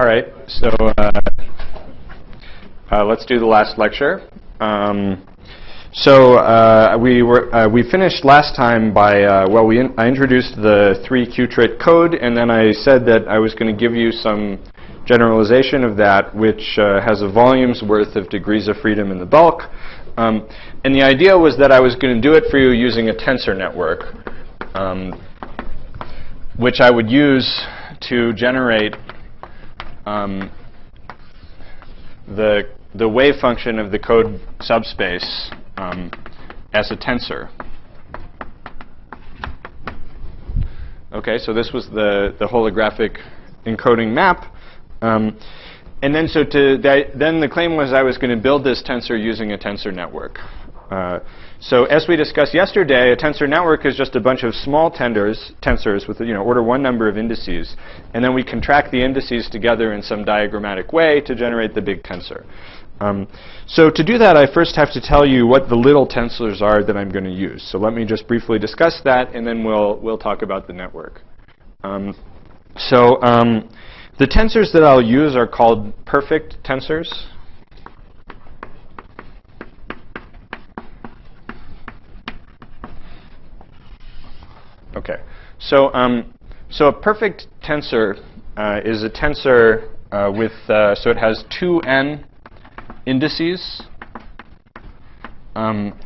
All right, so let's do the last lecture. We finished last time by, I introduced the 3-qubit code, and then I said that I was going to give you some generalization of that, which has a volume's worth of degrees of freedom in the bulk. And the idea was that I was going to do it for you using a tensor network, which I would use to generate the wave function of the code subspace as a tensor. Okay, so this was the holographic encoding map. And then then the claim was I was going to build this tensor using a tensor network. So as we discussed yesterday, a tensor network is just a bunch of small tensors with order 1 number of indices, and then we contract the indices together in some diagrammatic way to generate the big tensor. So to do that, I first have to tell you what the little tensors are that I'm going to use. So let me just briefly discuss that, and then we'll talk about the network. The tensors that I'll use are called perfect tensors. Okay, so a perfect tensor is a tensor so it has 2n indices,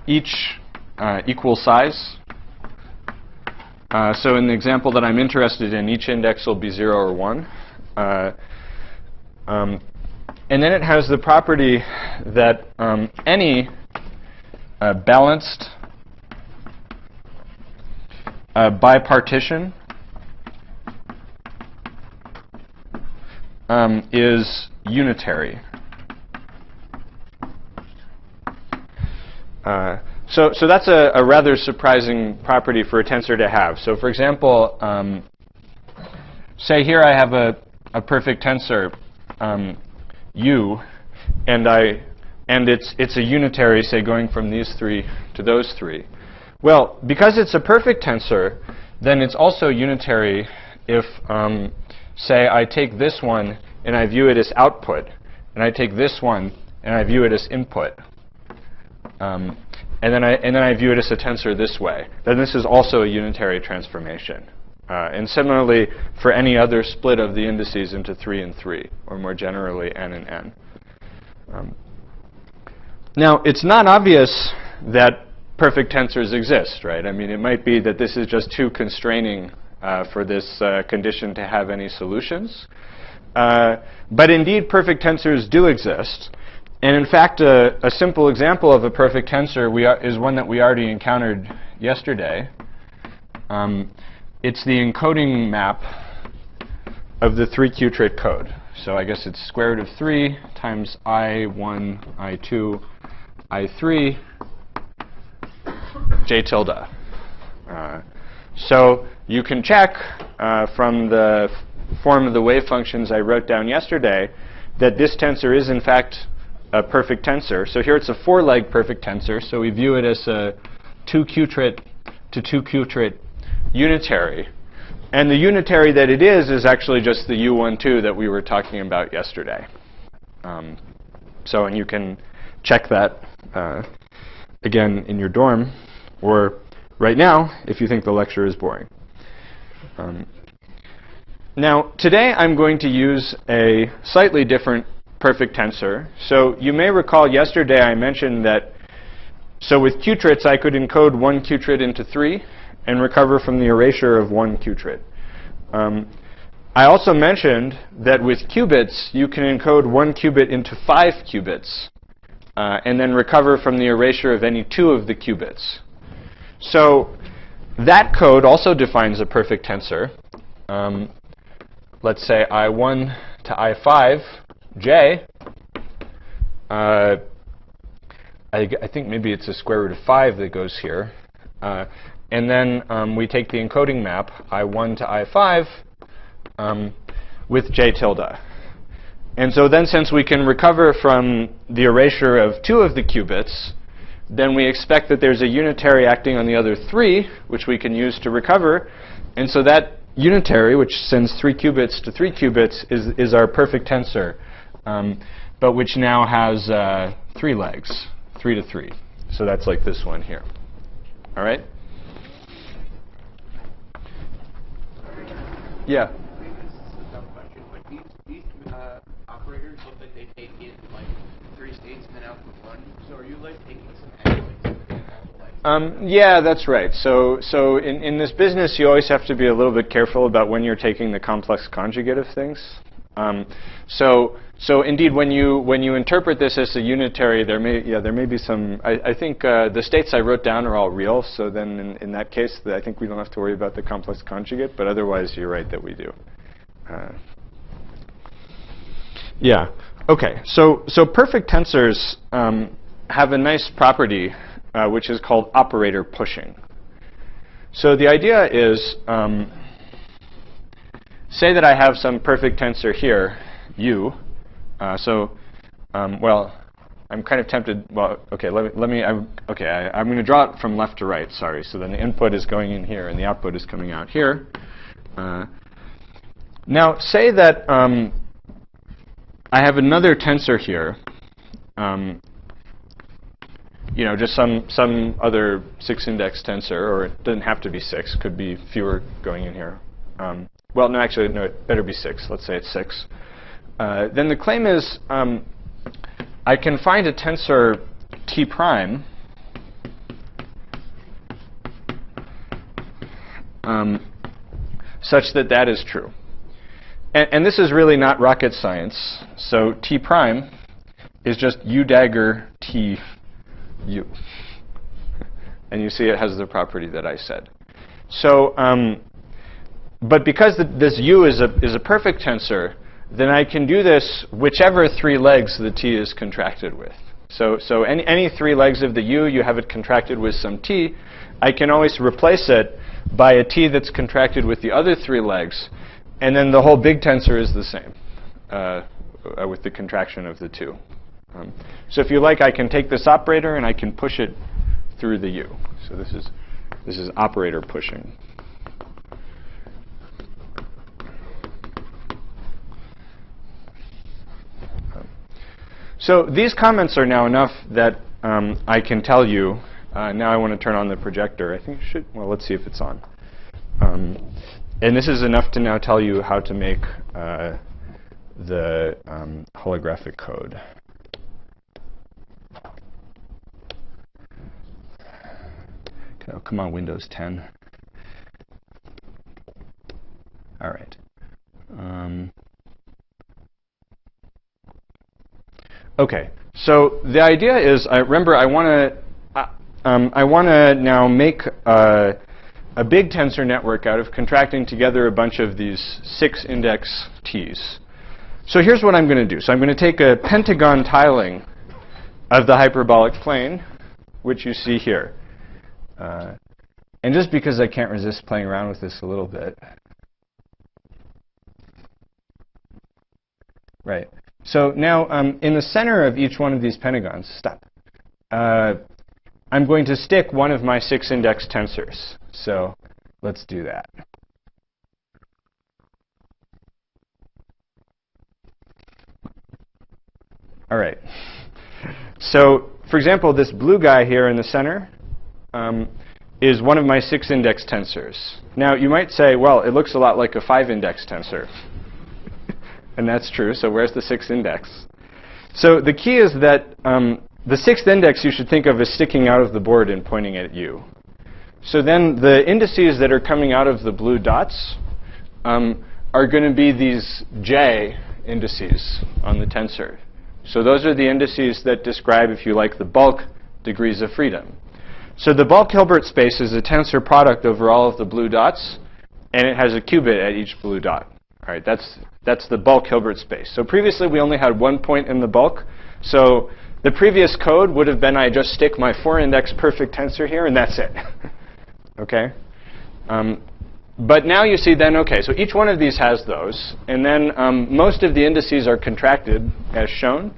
each equal size. So in the example that I'm interested in, each index will be 0 or 1. And then it has the property that any balanced bipartition is unitary. So that's a rather surprising property for a tensor to have. So for example, say here I have a perfect tensor U, and it's a unitary, say, going from these 3 to those 3. Well, because it's a perfect tensor, then it's also unitary if, say, I take this one and I view it as output, and I take this one and I view it as input, and then I view it as a tensor this way. Then this is also a unitary transformation. And similarly, for any other split of the indices into 3 and 3, or more generally n and n. Now, it's not obvious that perfect tensors exist, right? I mean, it might be that this is just too constraining for this condition to have any solutions. But indeed, perfect tensors do exist. And in fact, a simple example of a perfect tensor is one that we already encountered yesterday. It's the encoding map of the 3-qubit code. So I guess it's square root of 3 times I1, I2, I3, J tilde. So you can check from the form of the wave functions I wrote down yesterday that this tensor is in fact a perfect tensor. So here it's a 4-leg perfect tensor, so we view it as a 2-qubit to 2-qubit unitary. And the unitary that it is actually just the U12 that we were talking about yesterday. And you can check that again in your dorm, or right now if you think the lecture is boring. Now, today I'm going to use a slightly different perfect tensor. So you may recall yesterday I mentioned that, so with qubits I could encode 1 qubit into 3 and recover from the erasure of 1 qubit. I also mentioned that with qubits you can encode 1 qubit into 5 qubits and then recover from the erasure of any 2 of the qubits. So that code also defines a perfect tensor. Let's say I1 to I5, J. I think maybe it's a square root of 5 that goes here. And then we take the encoding map, I1 to I5, with J tilde. And so then since we can recover from the erasure of 2 of the qubits, then we expect that there's a unitary acting on the other 3, which we can use to recover. And so that unitary, which sends 3 qubits to 3 qubits, is our perfect tensor, but which now has 3 legs, 3 to 3. So that's like this one here. All right? Yeah. Maybe this is a dumb question, but these operators look like they take in like 3 states and then output 1. So are you like taking some analytes and then like? Yeah, that's right. So in this business, you always have to be a little bit careful about when you're taking the complex conjugate of things. So indeed, when you interpret this as a unitary, there may be some. I think the states I wrote down are all real. So then in that case, I think we don't have to worry about the complex conjugate. But otherwise, you're right that we do. Yeah. Okay. So perfect tensors have a nice property which is called operator pushing. So the idea is, say that I have some perfect tensor here, U. Well, I'm kind of tempted. Well, okay. I'm going to draw it from left to right. Sorry. So then the input is going in here, and the output is coming out here. Now, say that I have another tensor here. Just some other 6-index tensor, or it doesn't have to be 6. Could be fewer going in here. Well, no, actually, no. It better be 6. Let's say it's 6. Then the claim is I can find a tensor T prime such that that is true. And this is really not rocket science. So T prime is just U dagger T U. And you see it has the property that I said. So, but because this U is a perfect tensor, then I can do this whichever 3 legs the T is contracted with. So any 3 legs of the U, you have it contracted with some T. I can always replace it by a T that's contracted with the other 3 legs, and then the whole big tensor is the same with the contraction of the 2. So if you like, I can take this operator and I can push it through the U. So this is operator pushing. So these comments are now enough that I can tell you. Now I want to turn on the projector. I think it should. Well, let's see if it's on. And this is enough to now tell you how to make the holographic code. Oh, come on, Windows 10. All right. Okay. So the idea is, remember, I want to now make a big tensor network out of contracting together a bunch of these 6-index T's. So here's what I'm going to do. So I'm going to take a pentagon tiling of the hyperbolic plane, which you see here. And just because I can't resist playing around with this a little bit. Right. So now in the center of each one of these pentagons, I'm going to stick one of my 6-index tensors. So let's do that. All right. So for example, this blue guy here in the center is one of my 6-index tensors. Now you might say, well, it looks a lot like a 5-index tensor. And that's true. So where's the 6th index? So the key is that the 6th index you should think of as sticking out of the board and pointing at you. So then the indices that are coming out of the blue dots are going to be these J indices on the tensor. So those are the indices that describe, if you like, the bulk degrees of freedom. So the bulk Hilbert space is a tensor product over all of the blue dots, and it has a qubit at each blue dot. All right, that's the bulk Hilbert space. So previously we only had one point in the bulk. So the previous code would have been I just stick my 4-index perfect tensor here, and that's it. Okay? But now you see then, okay, so each one of these has those. And then most of the indices are contracted, as shown.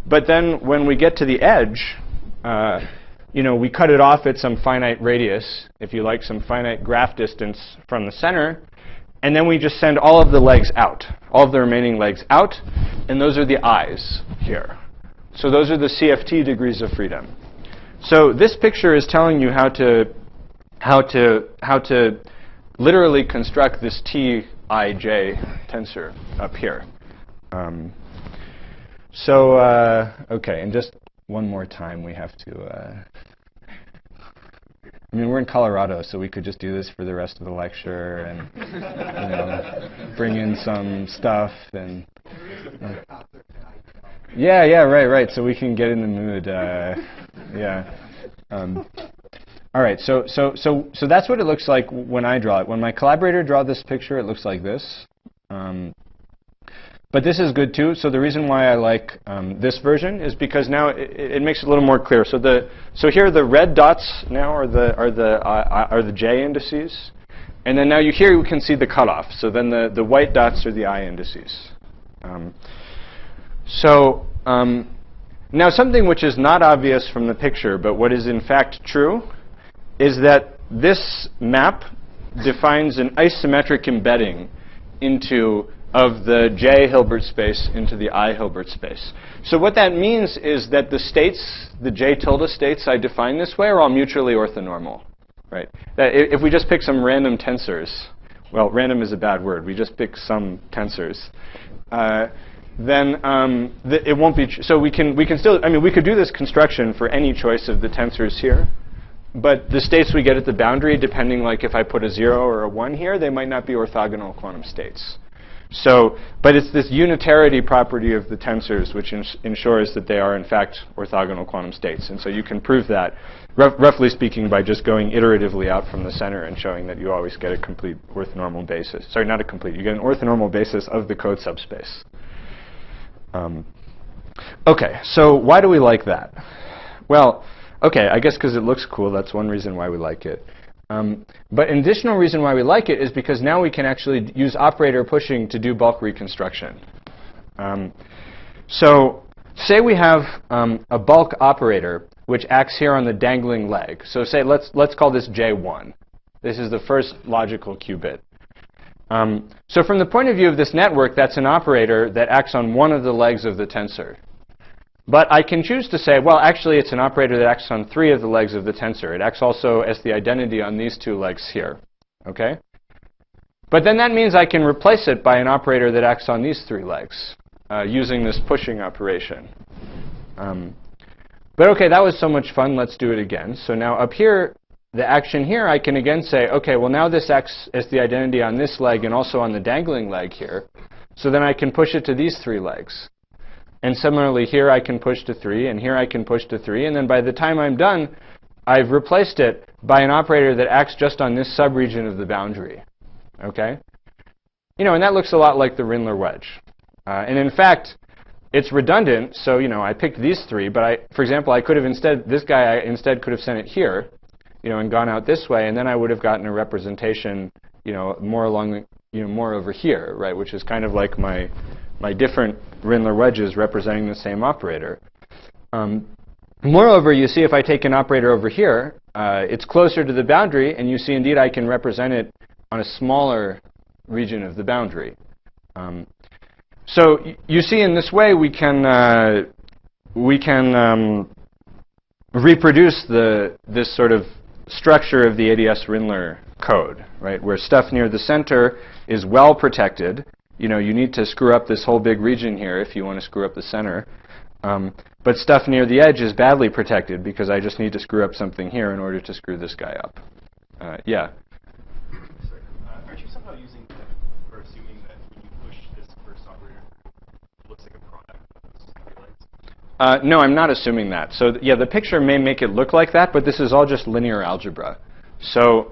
But then when we get to the edge, we cut it off at some finite radius, if you like, some finite graph distance from the center. And then we just send all of the legs out, all of the remaining legs out, and those are the i's here. So those are the CFT degrees of freedom. So this picture is telling you how to literally construct this Tij tensor up here. Okay, and just one more time we have to, I mean, we're in Colorado, so we could just do this for the rest of the lecture and, bring in some stuff and, yeah, right, so we can get in the mood, yeah. All right, so that's what it looks like when I draw it. When my collaborator draws this picture, it looks like this. But this is good too. So the reason why I like this version is because now it makes it a little more clear. So here the red dots now are the j indices, and then now here you can see the cutoff. So then the white dots are the I indices. Now something which is not obvious from the picture, but what is in fact true, is that this map defines an isometric embedding of the J Hilbert space into the I Hilbert space. So what that means is that the states, the J tilde states I define this way, are all mutually orthonormal, right? That if we just pick some random tensors, well, random is a bad word. We just pick some tensors. Then it won't be. So we can still. I mean, we could do this construction for any choice of the tensors here. But the states we get at the boundary, depending, like if I put a 0 or a 1 here, they might not be orthogonal quantum states. So, but it's this unitarity property of the tensors which ensures that they are in fact orthogonal quantum states. And so you can prove that, roughly speaking, by just going iteratively out from the center and showing that you always get a complete orthonormal basis. Sorry, not a complete. You get an orthonormal basis of the code subspace. Okay, so why do we like that? Well, okay, I guess because it looks cool. That's one reason why we like it. But an additional reason why we like it is because now we can actually use operator pushing to do bulk reconstruction. So say we have a bulk operator which acts here on the dangling leg. So say let's call this J1. This is the first logical qubit. So from the point of view of this network, that's an operator that acts on one of the legs of the tensor. But I can choose to say, well, actually, it's an operator that acts on 3 of the legs of the tensor. It acts also as the identity on these 2 legs here. Okay? But then that means I can replace it by an operator that acts on these 3 legs using this pushing operation. But OK, that was so much fun. Let's do it again. So now up here, the action here, I can again say, OK, well, now this acts as the identity on this leg and also on the dangling leg here. So then I can push it to these 3 legs. And similarly, here I can push to 3, and here I can push to 3. And then by the time I'm done, I've replaced it by an operator that acts just on this subregion of the boundary. Okay? And that looks a lot like the Rindler wedge. And in fact, it's redundant. So, I picked these 3. But for example, I could have this guy I instead could have sent it here, and gone out this way. And then I would have gotten a representation, more along the, more over here, right? Which is kind of like my different Rindler wedges representing the same operator. Moreover, you see if I take an operator over here, it's closer to the boundary, and you see indeed I can represent it on a smaller region of the boundary. So you see in this way we can reproduce this sort of structure of the AdS Rindler code, right? Where stuff near the center is well protected. You need to screw up this whole big region here if you want to screw up the center. But stuff near the edge is badly protected because I just need to screw up something here in order to screw this guy up. Yeah? Sorry. Aren't you somehow using or assuming that when you push this first operator, it looks like a product of those 3 legs? No, I'm not assuming that. So yeah, the picture may make it look like that, but this is all just linear algebra. So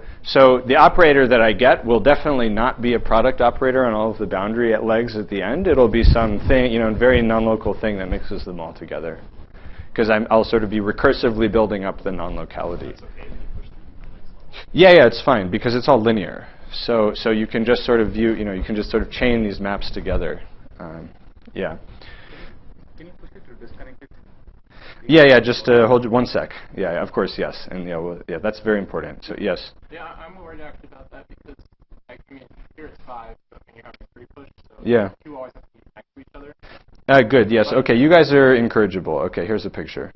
the operator that I get will definitely not be a product operator on all of the boundary at legs at the end. It'll be something, a very non-local thing that mixes them all together. Because I'll sort of be recursively building up the non-locality. It's okay if you push the legs. Yeah, it's fine because it's all linear. So you can just sort of view, you can just sort of chain these maps together. Yeah. Can you push it or disconnect it? Yeah, just hold it 1 sec. Yeah, of course, yes. And yeah, that's very important. So yes. Yeah, I'm worried actually about that because, here's here it's 5, and you're having 3 push, so Yeah. 2 always have to be next to each other. Good, yes. Okay, you guys are incorrigible. Okay, here's a picture.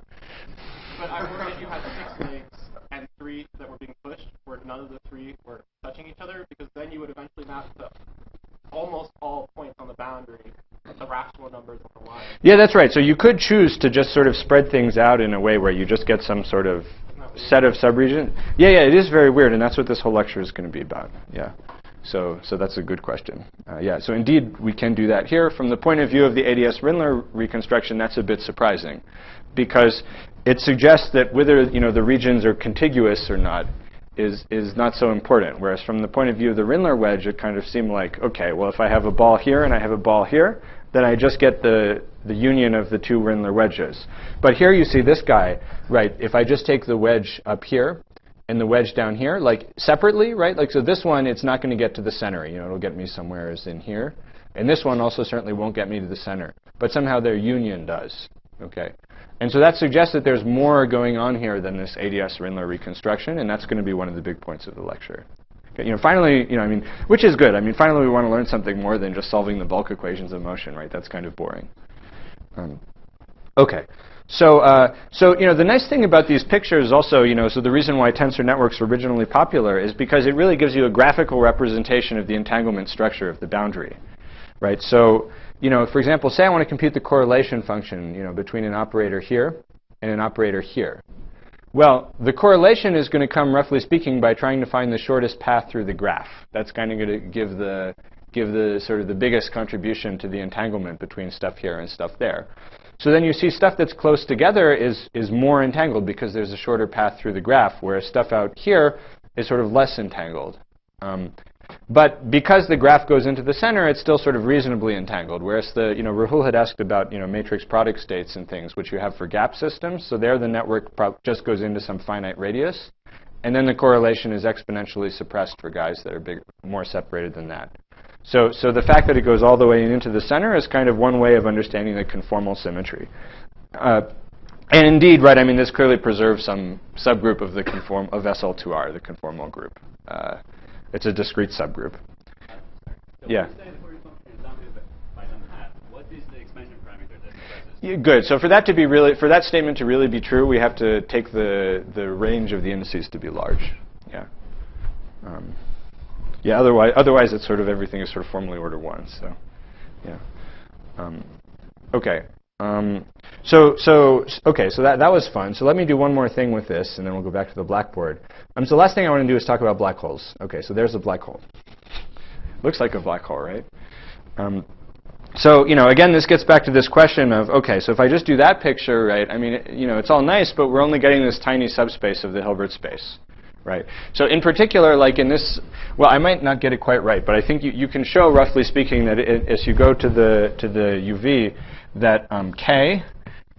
But I worry if you had 6 legs and 3 that were being pushed, where none of the 3 were touching each other, because then you would eventually map to almost all points on the boundary, the rational numbers on the line. Yeah, that's right. So you could choose to just sort of spread things out in a way where you just get some sort of set of subregions. Yeah, it is very weird, and that's what this whole lecture is going to be about. Yeah. So that's a good question. Yeah, so indeed we can do that here. From the point of view of the AdS-Rindler reconstruction, that's a bit surprising, because it suggests that whether the regions are contiguous or not is not so important. Whereas from the point of view of the Rindler wedge, it kind of seemed like, okay, well, if I have a ball here and I have a ball here, then I just get the union of the 2 Rindler wedges. But here you see this guy, right? If I just take the wedge up here and the wedge down here, like separately, right? Like, so this one, it's not going to get to the center. It'll get me somewhere as in here. And this one also certainly won't get me to the center. But somehow their union does. Okay. And so that suggests that there's more going on here than this AdS-Rindler reconstruction, and that's going to be one of the big points of the lecture. Okay, finally, which is good. Finally we want to learn something more than just solving the bulk equations of motion, right? That's kind of boring. Okay. So the nice thing about these pictures also, so the reason why tensor networks were originally popular is because it really gives you a graphical representation of the entanglement structure of the boundary, right? So, for example, say I want to compute the correlation function, between an operator here and an operator here. Well, the correlation is going to come, roughly speaking, by trying to find the shortest path through the graph. That's kind of going to give the sort of the biggest contribution to the entanglement between stuff here and stuff there. So then you see stuff that's close together is more entangled because there's a shorter path through the graph, whereas stuff out here is sort of less entangled. But because the graph goes into the center, it's still sort of reasonably entangled. Whereas Rahul had asked about matrix product states and things, which you have for gap systems. So there the network just goes into some finite radius. And then the correlation is exponentially suppressed for guys that are more separated than that. So the fact that it goes all the way into the center is kind of one way of understanding the conformal symmetry. And indeed, right, this clearly preserves some subgroup of the of SL2R, the conformal group. It's a discrete subgroup. So Yeah. What is the expansion parameter that expresses? Yeah, good. So for that statement to really be true, we have to take the range of the indices to be large. Yeah. Yeah. Otherwise, it's sort of everything is sort of formally order 1. So, yeah. Okay. So that was fun. So let me do one more thing with this, and then we'll go back to the blackboard. So the last thing I want to do is talk about black holes. Okay, so there's a black hole. Looks like a black hole, right? So again, this gets back to this question of, okay, so if I just do that picture, right? It's all nice, but we're only getting this tiny subspace of the Hilbert space, right? So in particular, like in this, well, I might not get it quite right, but I think you can show, roughly speaking, that as you go to the UV, that K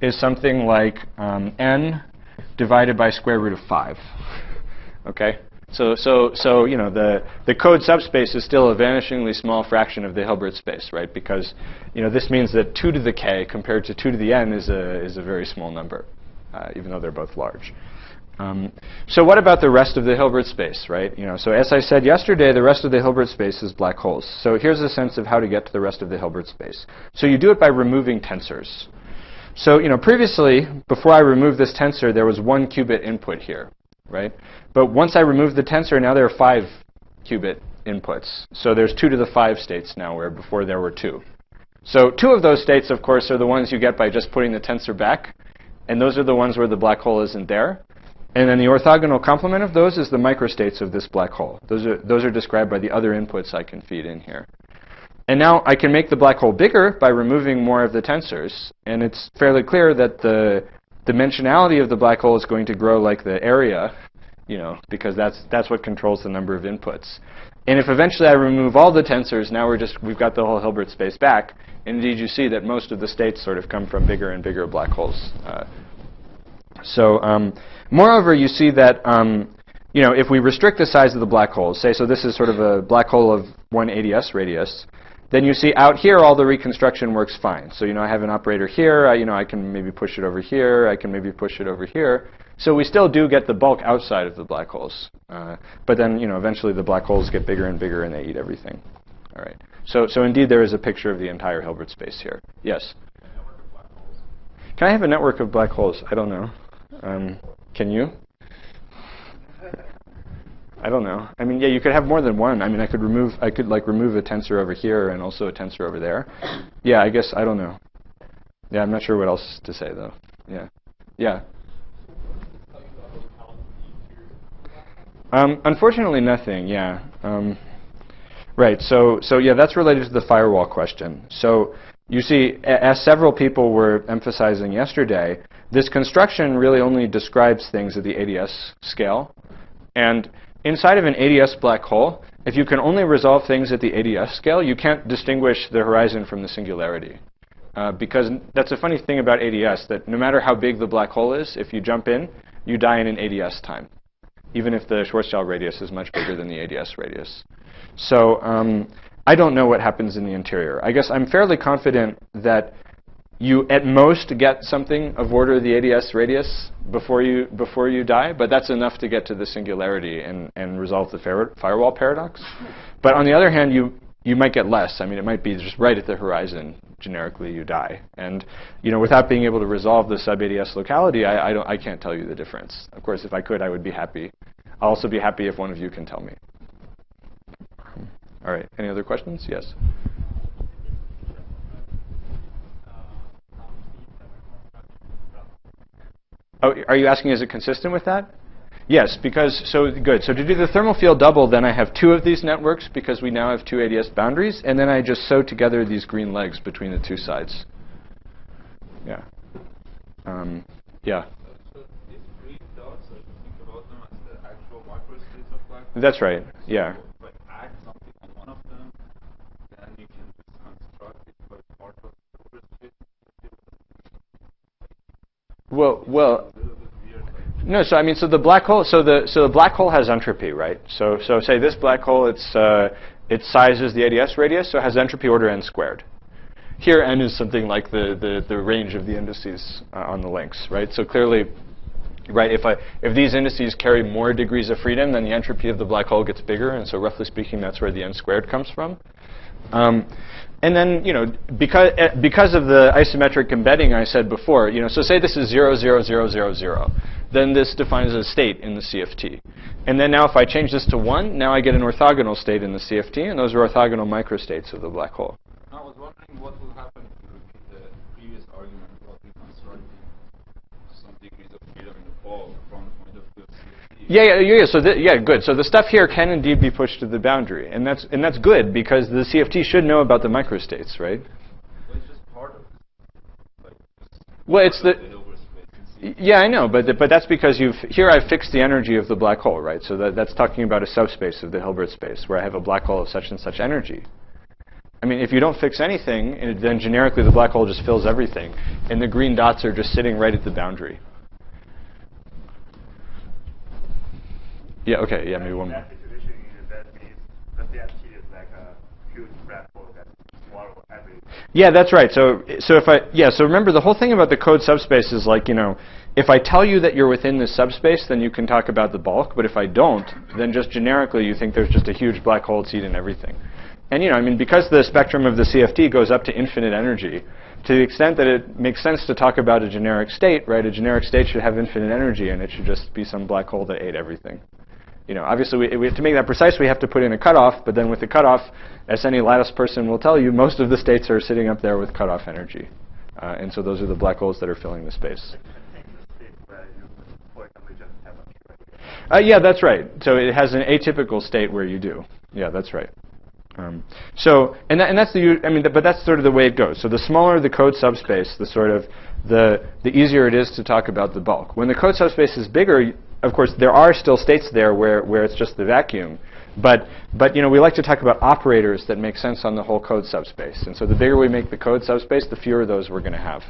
is something like n divided by square root of 5. Okay, so the code subspace is still a vanishingly small fraction of the Hilbert space, right? Because this means that 2 to the k compared to 2 to the n is a very small number, even though they're both large. So what about the rest of the Hilbert space, right? So as I said yesterday, the rest of the Hilbert space is black holes. So here's a sense of how to get to the rest of the Hilbert space. So you do it by removing tensors. So previously, before I removed this tensor, there was 1 qubit input here, right? But once I remove the tensor, now there are 5 qubit inputs. So there's 2 to the 5 states now, where before there were 2. So 2 of those states, of course, are the ones you get by just putting the tensor back. And those are the ones where the black hole isn't there. And then the orthogonal complement of those is the microstates of this black hole. Those are described by the other inputs I can feed in here. And now I can make the black hole bigger by removing more of the tensors. And it's fairly clear that the dimensionality of the black hole is going to grow like the area, because that's what controls the number of inputs. And if eventually I remove all the tensors, now we've got the whole Hilbert space back. And indeed, you see that most of the states sort of come from bigger and bigger black holes. Moreover, you see that if we restrict the size of the black hole, say, so this is sort of a black hole of 1 AdS radius, then you see out here all the reconstruction works fine. So I have an operator here. I can maybe push it over here. I can maybe push it over here. So we still do get the bulk outside of the black holes. But then eventually the black holes get bigger and bigger, and they eat everything. All right. So indeed, there is a picture of the entire Hilbert space here. Yes? Can I have a network of black holes? I don't know. Can you? I don't know. I mean, yeah, you could have more than one. I mean, I could remove a tensor over here and also a tensor over there. Yeah, I guess, I don't know. Yeah, I'm not sure what else to say, though. Yeah. Yeah. Unfortunately, nothing, yeah. Right, so yeah, that's related to the firewall question. So you see, as several people were emphasizing yesterday, this construction really only describes things at the AdS scale. And inside of an AdS black hole, if you can only resolve things at the AdS scale, you can't distinguish the horizon from the singularity. Because that's a funny thing about AdS, that no matter how big the black hole is, if you jump in, you die in an AdS time, even if the Schwarzschild radius is much bigger than the AdS radius. So I don't know what happens in the interior. I guess I'm fairly confident that you at most get something of order the AdS radius before you die, but that's enough to get to the singularity and resolve the firewall paradox. But on the other hand, you might get less. I mean, it might be just right at the horizon. Generically, you die. And without being able to resolve the sub-AdS locality, I can't tell you the difference. Of course, if I could, I would be happy. I'll also be happy if one of you can tell me. All right. Any other questions? Yes. Oh, are you asking, is it consistent with that? Yes, because, good. So to do the thermal field double, then I have two of these networks because we now have two AdS boundaries, and then I just sew together these green legs between the two sides. Yeah. Yeah. So these green dots, I think about them as the actual microstates of black holes. That's right, yeah. So if I add something on one of them, then you can just construct it by part of the microstate. Well. No, so I mean, so the black hole, so the black hole has entropy, right? So say this black hole, its size is the AdS radius, so it has entropy order n squared. Here, n is something like the range of the indices on the links, right? So clearly, right, if these indices carry more degrees of freedom, then the entropy of the black hole gets bigger, and so roughly speaking, that's where the n squared comes from. And then, because of the isometric embedding I said before, so say this is 0, 0, 0, 0, 0. Then this defines a state in the CFT. And then now if I change this to 1, now I get an orthogonal state in the CFT, and those are orthogonal microstates of the black hole. I was wondering what will happen if you repeat the previous argument about reconstructing some degrees of freedom in the ball from the point of view of CFT. Yeah. So good. So the stuff here can indeed be pushed to the boundary, and that's good because the CFT should know about the microstates, right? Well, it's just part of it. Well, it's the yeah, I know, but that's because here I've fixed the energy of the black hole, right? So that's talking about a subspace of the Hilbert space where I have a black hole of such and such energy. I mean, if you don't fix anything, then generically the black hole just fills everything, and the green dots are just sitting right at the boundary. Yeah. Okay. Yeah. Maybe one more. That situation that means the CFT is like a huge black hole that swallows everything. Yeah, that's right. So remember the whole thing about the code subspace is like, if I tell you that you're within this subspace, then you can talk about the bulk. But if I don't, then just generically you think there's just a huge black hole seed in everything. And I mean, because the spectrum of the CFT goes up to infinite energy, to the extent that it makes sense to talk about a generic state, right? A generic state should have infinite energy, and it should just be some black hole that ate everything. Obviously, we have to make that precise. We have to put in a cutoff. But then with the cutoff, as any lattice person will tell you, most of the states are sitting up there with cutoff energy. And so those are the black holes that are filling the space. Yeah, that's right. So it has an atypical state where you do. Yeah, that's right. That's but that's sort of the way it goes. So the smaller the code subspace, the easier it is to talk about the bulk. When the code subspace is bigger, of course, there are still states there where it's just the vacuum. But we like to talk about operators that make sense on the whole code subspace. And so the bigger we make the code subspace, the fewer of those we're going to have.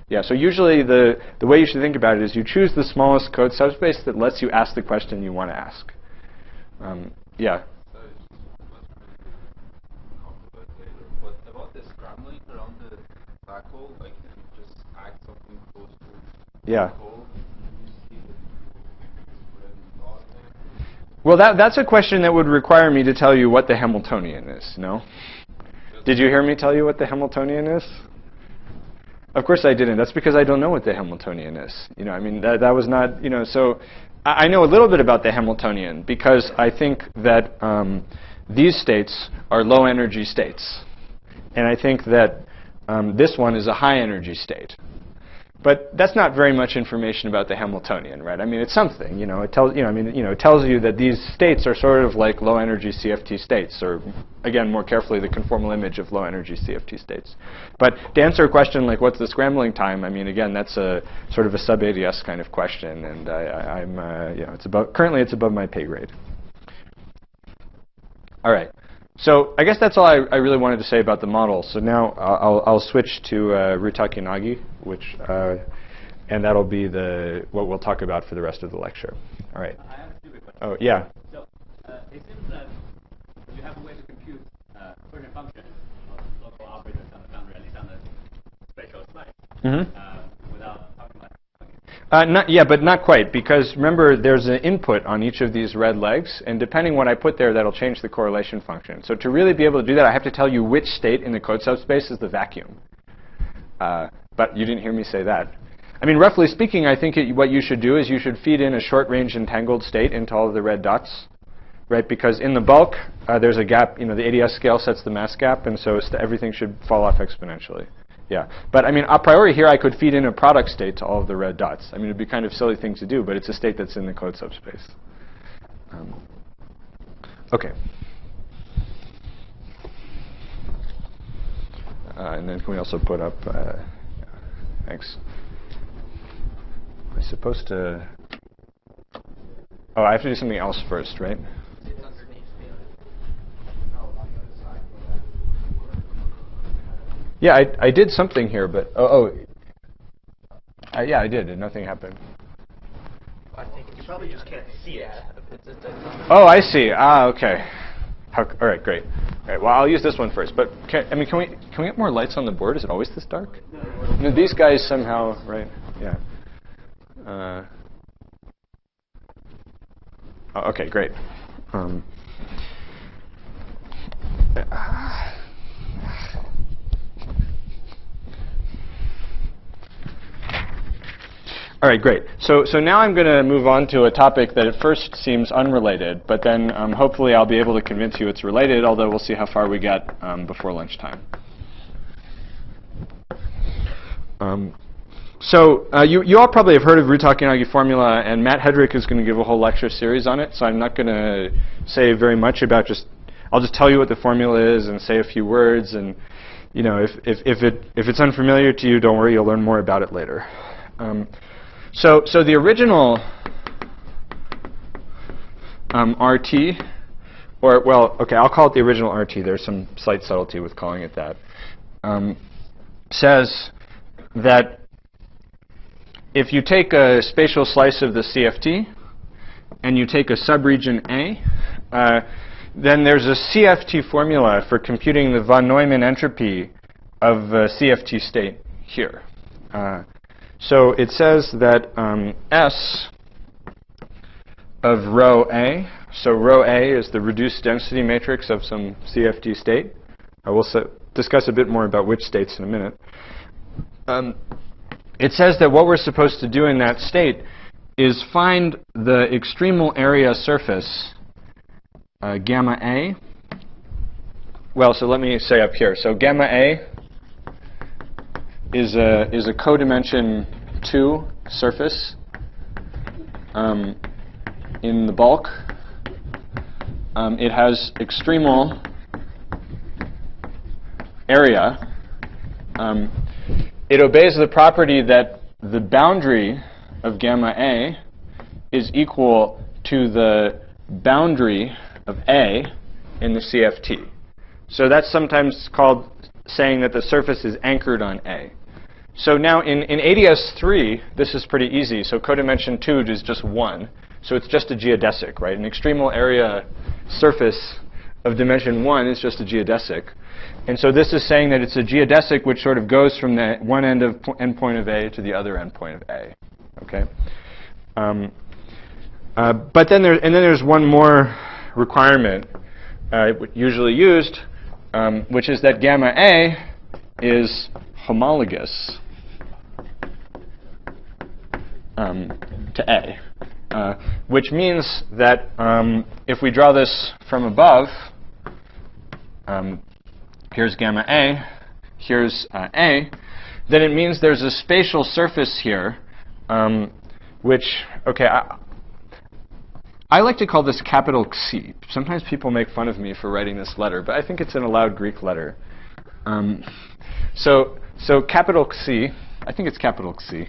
Yeah, so usually the way you should think about it is you choose the smallest code subspace that lets you ask the question you want to ask. Yeah. But about the scrambling around the black hole, like if you just add something close to the black hole, you see the red dot Well, that's a question that would require me to tell you what the Hamiltonian is, no? Did you hear me tell you what the Hamiltonian is? Of course I didn't. That's because I don't know what the Hamiltonian is. You know, I mean, that was not, you know, so I know a little bit about the Hamiltonian because I think that these states are low energy states. And I think that this one is a high energy state. But that's not very much information about the Hamiltonian, right? I mean, it's something, you know, it tells, it tells you that these states are sort of like low energy CFT states, or again, more carefully, the conformal image of low energy CFT states. But to answer a question like what's the scrambling time, I mean, again, that's a sort of a sub-AdS kind of question, and I'm, currently it's above my pay grade. All right. So I guess that's all I really wanted to say about the model. So now I'll switch to Rutakeonagi, which and that'll be what we'll talk about for the rest of the lecture. All right. I have a stupid question. Oh yeah. So it seems that you have a way to compute certain functions of local operators on the boundary, at least on the spatial slice, without talking about. But not quite, because remember, there's an input on each of these red legs, and depending what I put there, that'll change the correlation function. So to really be able to do that, I have to tell you which state in the code subspace is the vacuum. But you didn't hear me say that. I mean, roughly speaking, I think what you should do is you should feed in a short-range entangled state into all of the red dots, right? Because in the bulk, there's a gap. You know, the AdS scale sets the mass gap, and so everything should fall off exponentially. Yeah, but I mean, a priori here, I could feed in a product state to all of the red dots. I mean, it'd be kind of silly thing to do, but it's a state that's in the code subspace. Okay. And then can we also put up, thanks. I'm supposed to, oh, I have to do something else first, right? Yeah, I did something here, but yeah, I did, and nothing happened. I think you probably just can't see it. Oh, I see. Ah, okay. All right, great. All right, well, I'll use this one first. But can we get more lights on the board? Is it always this dark? No, these guys somehow, right? Yeah. Oh, okay, great. All right, great. So now I'm going to move on to a topic that at first seems unrelated, but then hopefully I'll be able to convince you it's related, although we'll see how far we get before lunchtime. You all probably have heard of Rutakeonagi Formula, and Matt Hedrick is going to give a whole lecture series on it, so I'm not going to say very much about I'll just tell you what the formula is and say a few words, and you know, if it's unfamiliar to you, don't worry, you'll learn more about it later. So the original RT, or well, okay, I'll call it the original RT. There's some slight subtlety with calling it that. Says that if you take a spatial slice of the CFT and you take a subregion A, then there's a CFT formula for computing the von Neumann entropy of a CFT state here. So it says that S of rho A, so rho A is the reduced density matrix of some CFT state. I will discuss a bit more about which states in a minute. It says that what we're supposed to do in that state is find the extremal area surface, gamma A. Well, so let me say up here. So gamma A is a codimension 2 surface in the bulk. It has extremal area. It obeys the property that the boundary of gamma A is equal to the boundary of A in the CFT. So that's sometimes called saying that the surface is anchored on A. So now in AdS 3, this is pretty easy. So codimension 2 is just 1. So it's just a geodesic, right? An extremal area surface of dimension 1 is just a geodesic. And so this is saying that it's a geodesic which sort of goes from the one end of endpoint of A to the other endpoint of A. Okay. But then there's one more requirement usually used, which is that gamma A is homologous to A, which means that if we draw this from above, here's gamma A, here's A, then it means there's a spatial surface here, which, okay, I like to call this capital Xi. Sometimes people make fun of me for writing this letter, but I think it's an allowed Greek letter. So capital Xi, I think it's capital Xi,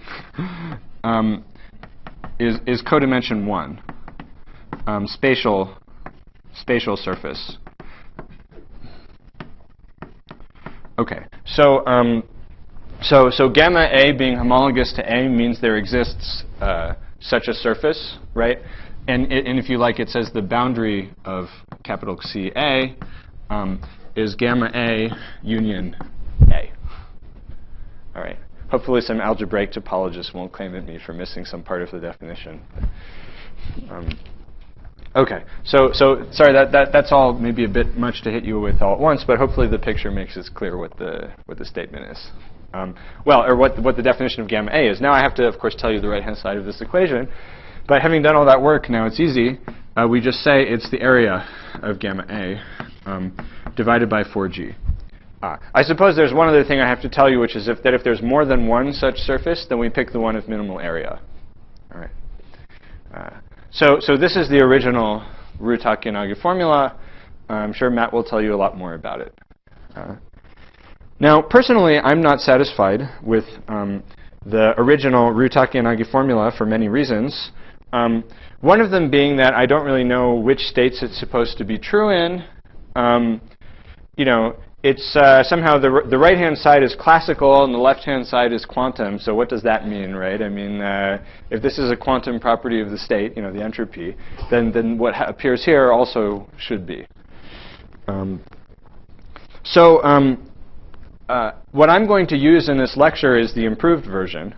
is codimension 1, spatial surface. Okay, so gamma A being homologous to A means there exists such a surface, right? And if you like, it says the boundary of capital Xi A is gamma A union A. All right. Hopefully some algebraic topologists won't claim at me for missing some part of the definition. Okay, so sorry, that's all maybe a bit much to hit you with all at once, but hopefully the picture makes it clear what the statement is. Well, or what the definition of gamma A is. Now I have to, of course, tell you the right-hand side of this equation. But having done all that work, now it's easy. We just say it's the area of gamma A divided by 4G. I suppose there's one other thing I have to tell you, which is that if there's more than one such surface, then we pick the one of minimal area. All right. So this is the original Rutakeonagi formula. I'm sure Matt will tell you a lot more about it. Now, personally, I'm not satisfied with the original Rutakeonagi formula for many reasons. One of them being that I don't really know which states it's supposed to be true in. You know, it's somehow the right-hand side is classical and the left-hand side is quantum. So what does that mean, right? I mean, if this is a quantum property of the state, you know, the entropy, then what appears here also should be. What I'm going to use in this lecture is the improved version.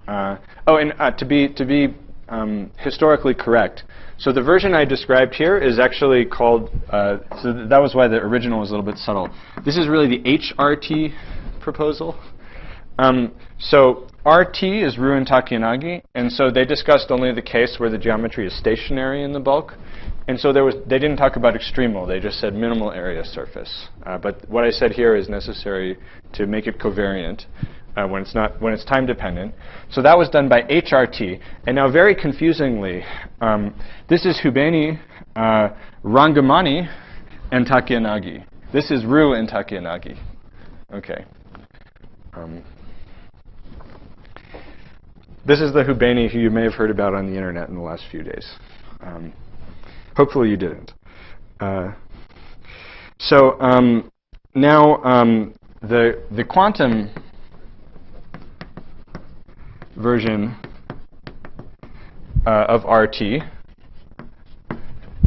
To be historically correct. So the version I described here is actually called, so that was why the original was a little bit subtle. This is really the HRT proposal. So RT is Rutakeonagi, and so they discussed only the case where the geometry is stationary in the bulk. And so they didn't talk about extremal, they just said minimal area surface. But what I said here is necessary to make it covariant. When it's time dependent. So that was done by HRT. And now very confusingly, this is Hubeni, Rangamani, Entanglement. This is Ru Entanglement. Okay. This is the Hubeni who you may have heard about on the internet in the last few days. Hopefully you didn't. Now the quantum version of RT.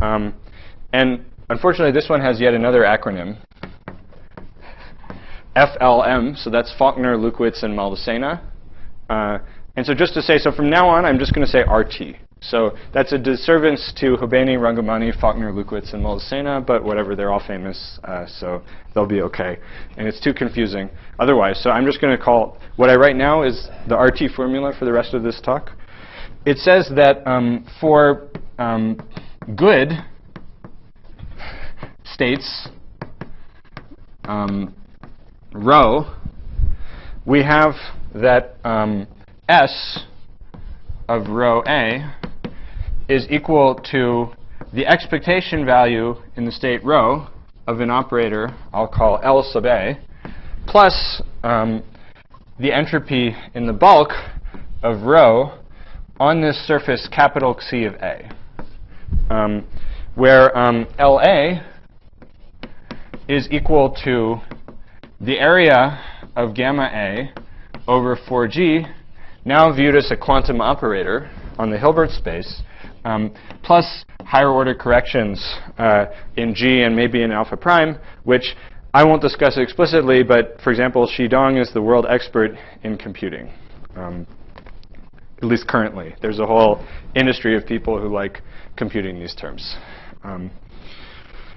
And unfortunately, this one has yet another acronym, FLM. So that's Faulkner, Lukowitz, and Maldacena. And so just to say, so from now on, I'm just going to say RT. So that's a disservice to Hubeni, Rangamani, Faulkner, Lukowitz, and Maldacena, but whatever, they're all famous, so they'll be OK. And it's too confusing otherwise. So I'm just going to call, what I write now is the RT formula for the rest of this talk. It says that for good states, rho, we have that S of rho A is equal to the expectation value in the state rho of an operator I'll call L sub A plus the entropy in the bulk of rho on this surface capital Xi of A, where LA is equal to the area of gamma A over 4G, now viewed as a quantum operator on the Hilbert space, plus higher order corrections in G and maybe in alpha prime, which I won't discuss explicitly, but for example, Xidong is the world expert in computing. at least currently. There's a whole industry of people who like computing these terms.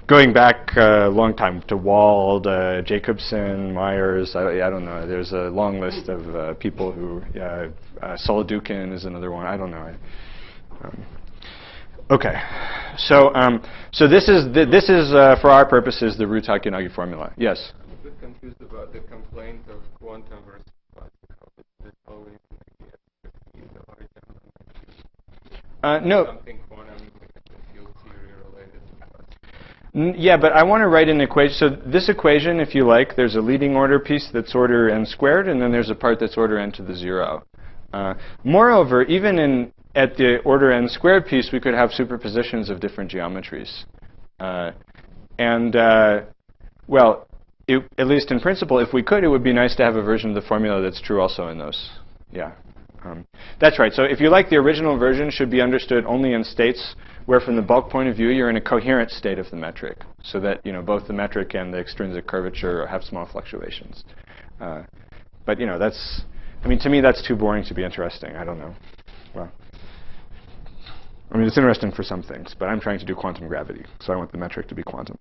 Going back a long time to Wald, Jacobson, Myers, I don't know. There's a long list of people who, Solodukin is another one. I don't know. Okay, so this is for our purposes the Rutakeonagi formula. Yes. I'm a bit confused about the complaint of quantum versus particle. It's always no. Something quantum field theory related. Yeah, but I want to write an equation. So this equation, if you like, there's a leading order piece that's order n squared, and then there's a part that's order n to the 0. Moreover, even at the order n squared piece, we could have superpositions of different geometries. Well, at least in principle, if we could, it would be nice to have a version of the formula that's true also in those. Yeah, that's right. So if you like, the original version should be understood only in states where, from the bulk point of view, you're in a coherent state of the metric, so that both the metric and the extrinsic curvature have small fluctuations. But that's, to me, that's too boring to be interesting. I don't know. Well, it's interesting for some things, but I'm trying to do quantum gravity, so I want the metric to be quantum.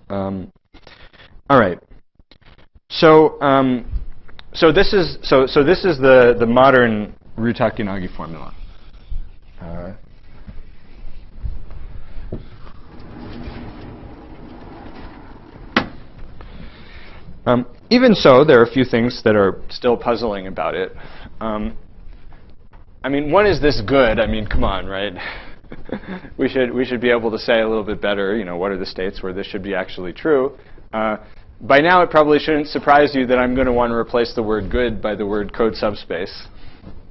All right. So this is the modern Rutakanagi formula. Even so, there are a few things that are still puzzling about it. One, is this good? Come on, right? we should be able to say a little bit better, what are the states where this should be actually true? By now, it probably shouldn't surprise you that I'm going to want to replace the word good by the word code subspace.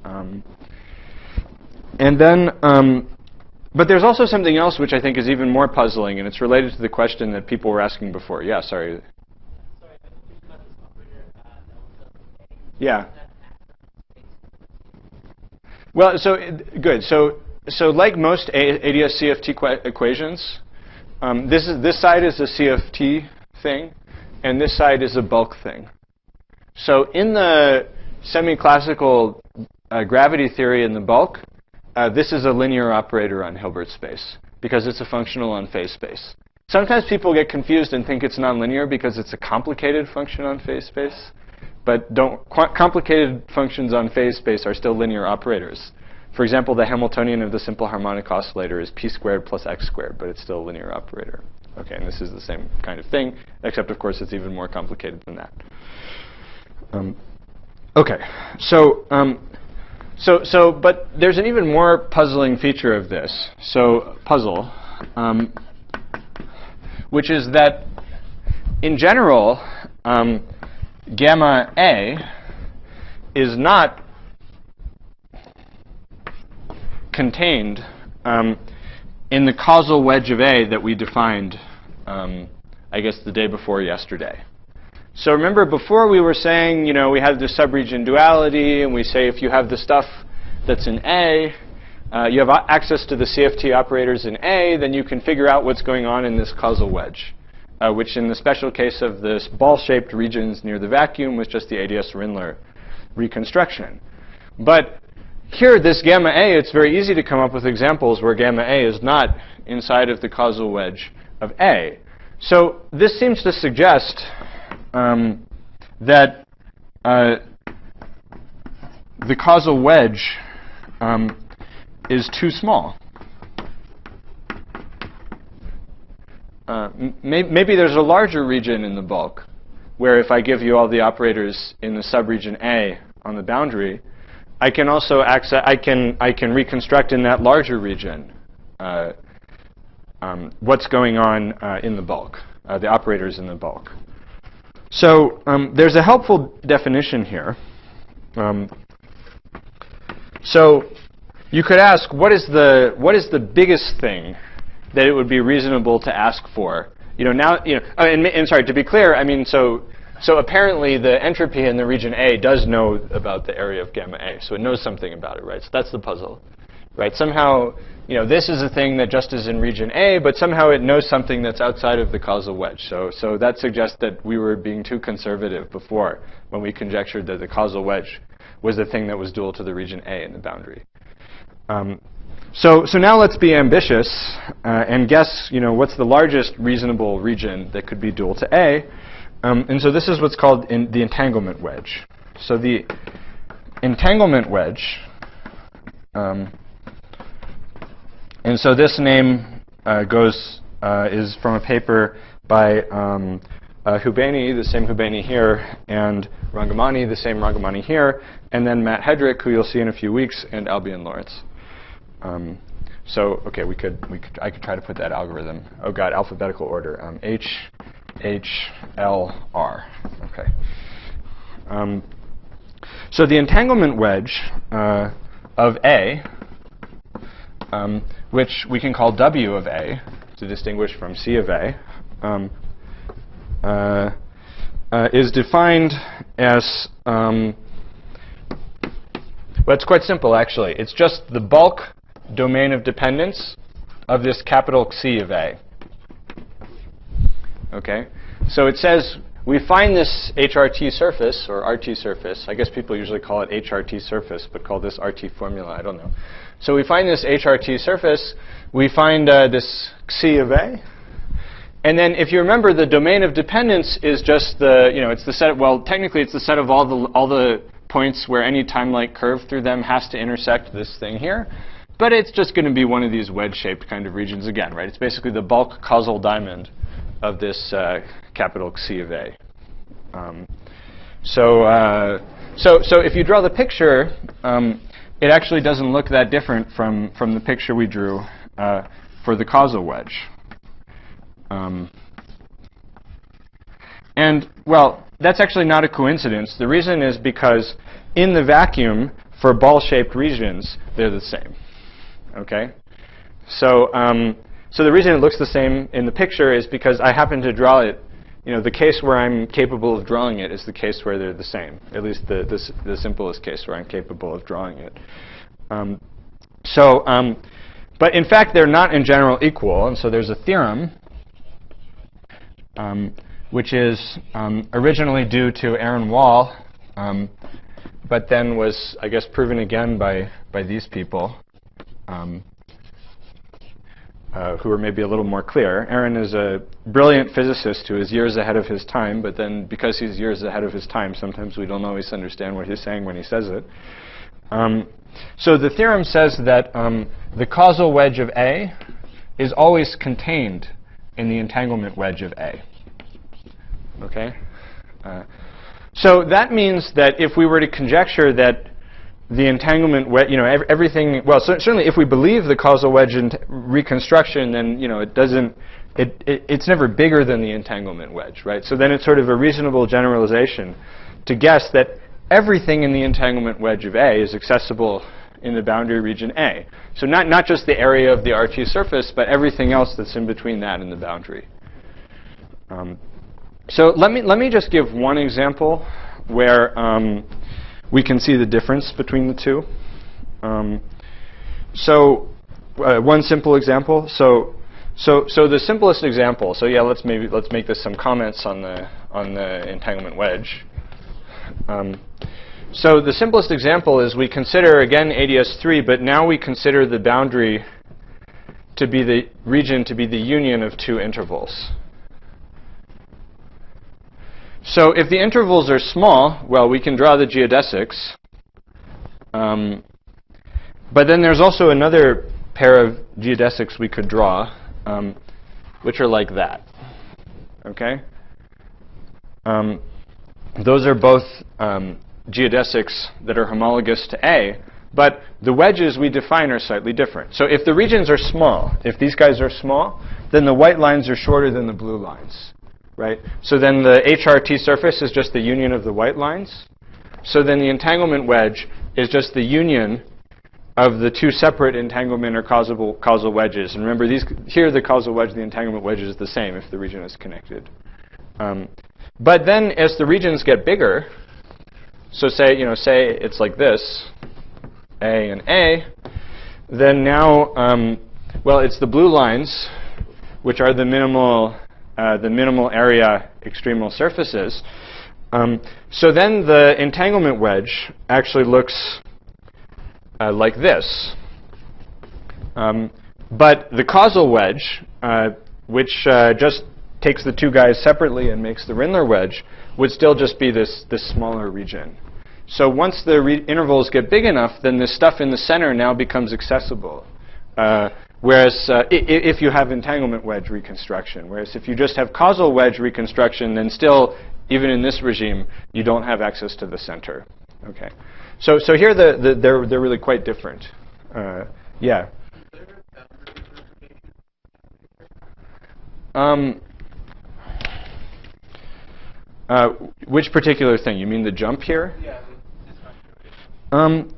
But there's also something else which I think is even more puzzling, and it's related to the question that people were asking before. Yeah, sorry. Yeah. Well, good. So like most AdS CFT equations, this side is a CFT thing, and this side is a bulk thing. So in the semi-classical gravity theory in the bulk, this is a linear operator on Hilbert space because it's a functional on phase space. Sometimes people get confused and think it's nonlinear because it's a complicated function on phase space. But complicated functions on phase space are still linear operators. For example, the Hamiltonian of the simple harmonic oscillator is p squared plus x squared, but it's still a linear operator. Okay, and this is the same kind of thing, except of course it's even more complicated than that. Okay, but there's an even more puzzling feature of this. Puzzle, which is that in general, gamma A is not contained in the causal wedge of A that we defined, I guess, the day before yesterday. So remember, before we were saying, we have this subregion duality, and we say if you have the stuff that's in A, you have access to the CFT operators in A, then you can figure out what's going on in this causal wedge. Which in the special case of this ball-shaped regions near the vacuum was just the AdS-Rindler reconstruction. But here, this gamma A, it's very easy to come up with examples where gamma A is not inside of the causal wedge of A. So this seems to suggest that the causal wedge is too small. Maybe there's a larger region in the bulk where if I give you all the operators in the subregion A on the boundary, I can also I can reconstruct in that larger region what's going on in the bulk, the operators in the bulk. So there's a helpful definition here. So you could ask, what is the biggest thing that it would be reasonable to ask for? And sorry, to be clear, so apparently the entropy in the region A does know about the area of gamma A, so it knows something about it, right? So that's the puzzle. right? Somehow, this is a thing that just is in region A, but somehow it knows something that's outside of the causal wedge. So that suggests that we were being too conservative before when we conjectured that the causal wedge was the thing that was dual to the region A in the boundary. So now let's be ambitious and guess, what's the largest reasonable region that could be dual to A. And so this is what's called the entanglement wedge. So the entanglement wedge, and so this name is from a paper by Hubani, the same Hubani here, and Rangamani, the same Rangamani here, and then Matt Hedrick, who you'll see in a few weeks, and Albion Lawrence. So okay, I could try to put that algorithm. Oh God, alphabetical order. H, L, R. Okay. So the entanglement wedge of A, which we can call W of A to distinguish from C of A, is defined as, well, it's quite simple actually. It's just the bulk domain of dependence of this capital C of A. Okay? So it says we find this HRT surface, or RT surface. I guess people usually call it HRT surface, but call this RT formula. I don't know. So we find this HRT surface. We find this C of A. And then if you remember, the domain of dependence is just the, it's the set, well, technically it's the set of all the points where any time-like curve through them has to intersect this thing here. But it's just going to be one of these wedge-shaped kind of regions again, right? It's basically the bulk causal diamond of this capital C of A. So if you draw the picture, it actually doesn't look that different from the picture we drew for the causal wedge. And, well, that's actually not a coincidence. The reason is because in the vacuum, for ball-shaped regions, they're the same. Okay? So the reason it looks the same in the picture is because I happen to draw it. The case where I'm capable of drawing it is the case where they're the same, at least the simplest case where I'm capable of drawing it. But in fact, they're not in general equal. And so there's a theorem which is originally due to Aaron Wall, but then was, I guess, proven again by these people, who are maybe a little more clear. Aaron is a brilliant physicist who is years ahead of his time, but then because he's years ahead of his time, sometimes we don't always understand what he's saying when he says it. So the theorem says that the causal wedge of A is always contained in the entanglement wedge of A. Okay? So that means that if we were to conjecture that the entanglement wedge, everything, well, certainly if we believe the causal wedge reconstruction, then, it's never bigger than the entanglement wedge, right? So then it's sort of a reasonable generalization to guess that everything in the entanglement wedge of A is accessible in the boundary region A. So not just the area of the RT surface, but everything else that's in between that and the boundary. So let me just give one example where we can see the difference between the two. One simple example. So the simplest example. So yeah, let's make this some comments on the entanglement wedge. So the simplest example is we consider again AdS3, but now we consider the boundary to be the region to be the union of two intervals. So if the intervals are small, well, we can draw the geodesics. But then there's also another pair of geodesics we could draw, which are like that. Okay? Those are both geodesics that are homologous to A, but the wedges we define are slightly different. So if the regions are small, if these guys are small, then the white lines are shorter than the blue lines. Right? So then the HRT surface is just the union of the white lines. So then the entanglement wedge is just the union of the two separate entanglement or causal wedges. And remember, here the causal wedge, the entanglement wedge is the same if the region is connected. But then as the regions get bigger, so say it's like this, A and A, then now, well, it's the blue lines, which are the minimal area extremal surfaces. So then the entanglement wedge actually looks like this. But the causal wedge, which just takes the two guys separately and makes the Rindler wedge, would still just be this smaller region. So once the intervals get big enough, then this stuff in the center now becomes accessible. Whereas if you have entanglement wedge reconstruction, whereas if you just have causal wedge reconstruction, then still, even in this regime, you don't have access to the center. Okay. So here they're really quite different. Yeah. Which particular thing? You mean the jump here? Yeah.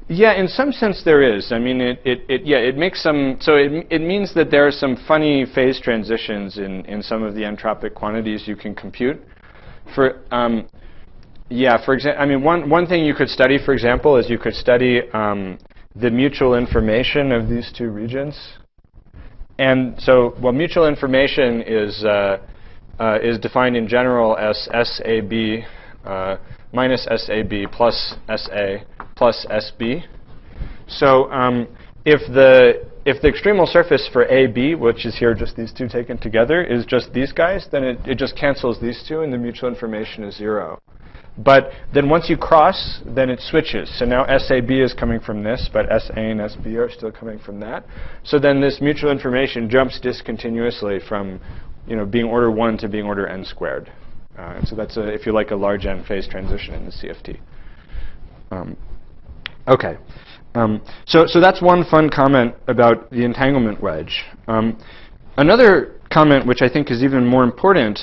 Yeah, in some sense there is. I mean, it makes some. So it means that there are some funny phase transitions in some of the entropic quantities you can compute. For example, I mean, one thing you could study, for example, is you could study the mutual information of these two regions. And so, well, mutual information is defined in general as SAB minus SAB plus SA plus SB. So if the extremal surface for AB, which is here just these two taken together, is just these guys, then it just cancels these two and the mutual information is 0. But then once you cross, then it switches. So now SAB is coming from this, but SA and SB are still coming from that. So then this mutual information jumps discontinuously from being order 1 to being order n squared. And so that's, if you like, a large n phase transition in the CFT. Okay. So that's one fun comment about the entanglement wedge. Another comment, which I think is even more important,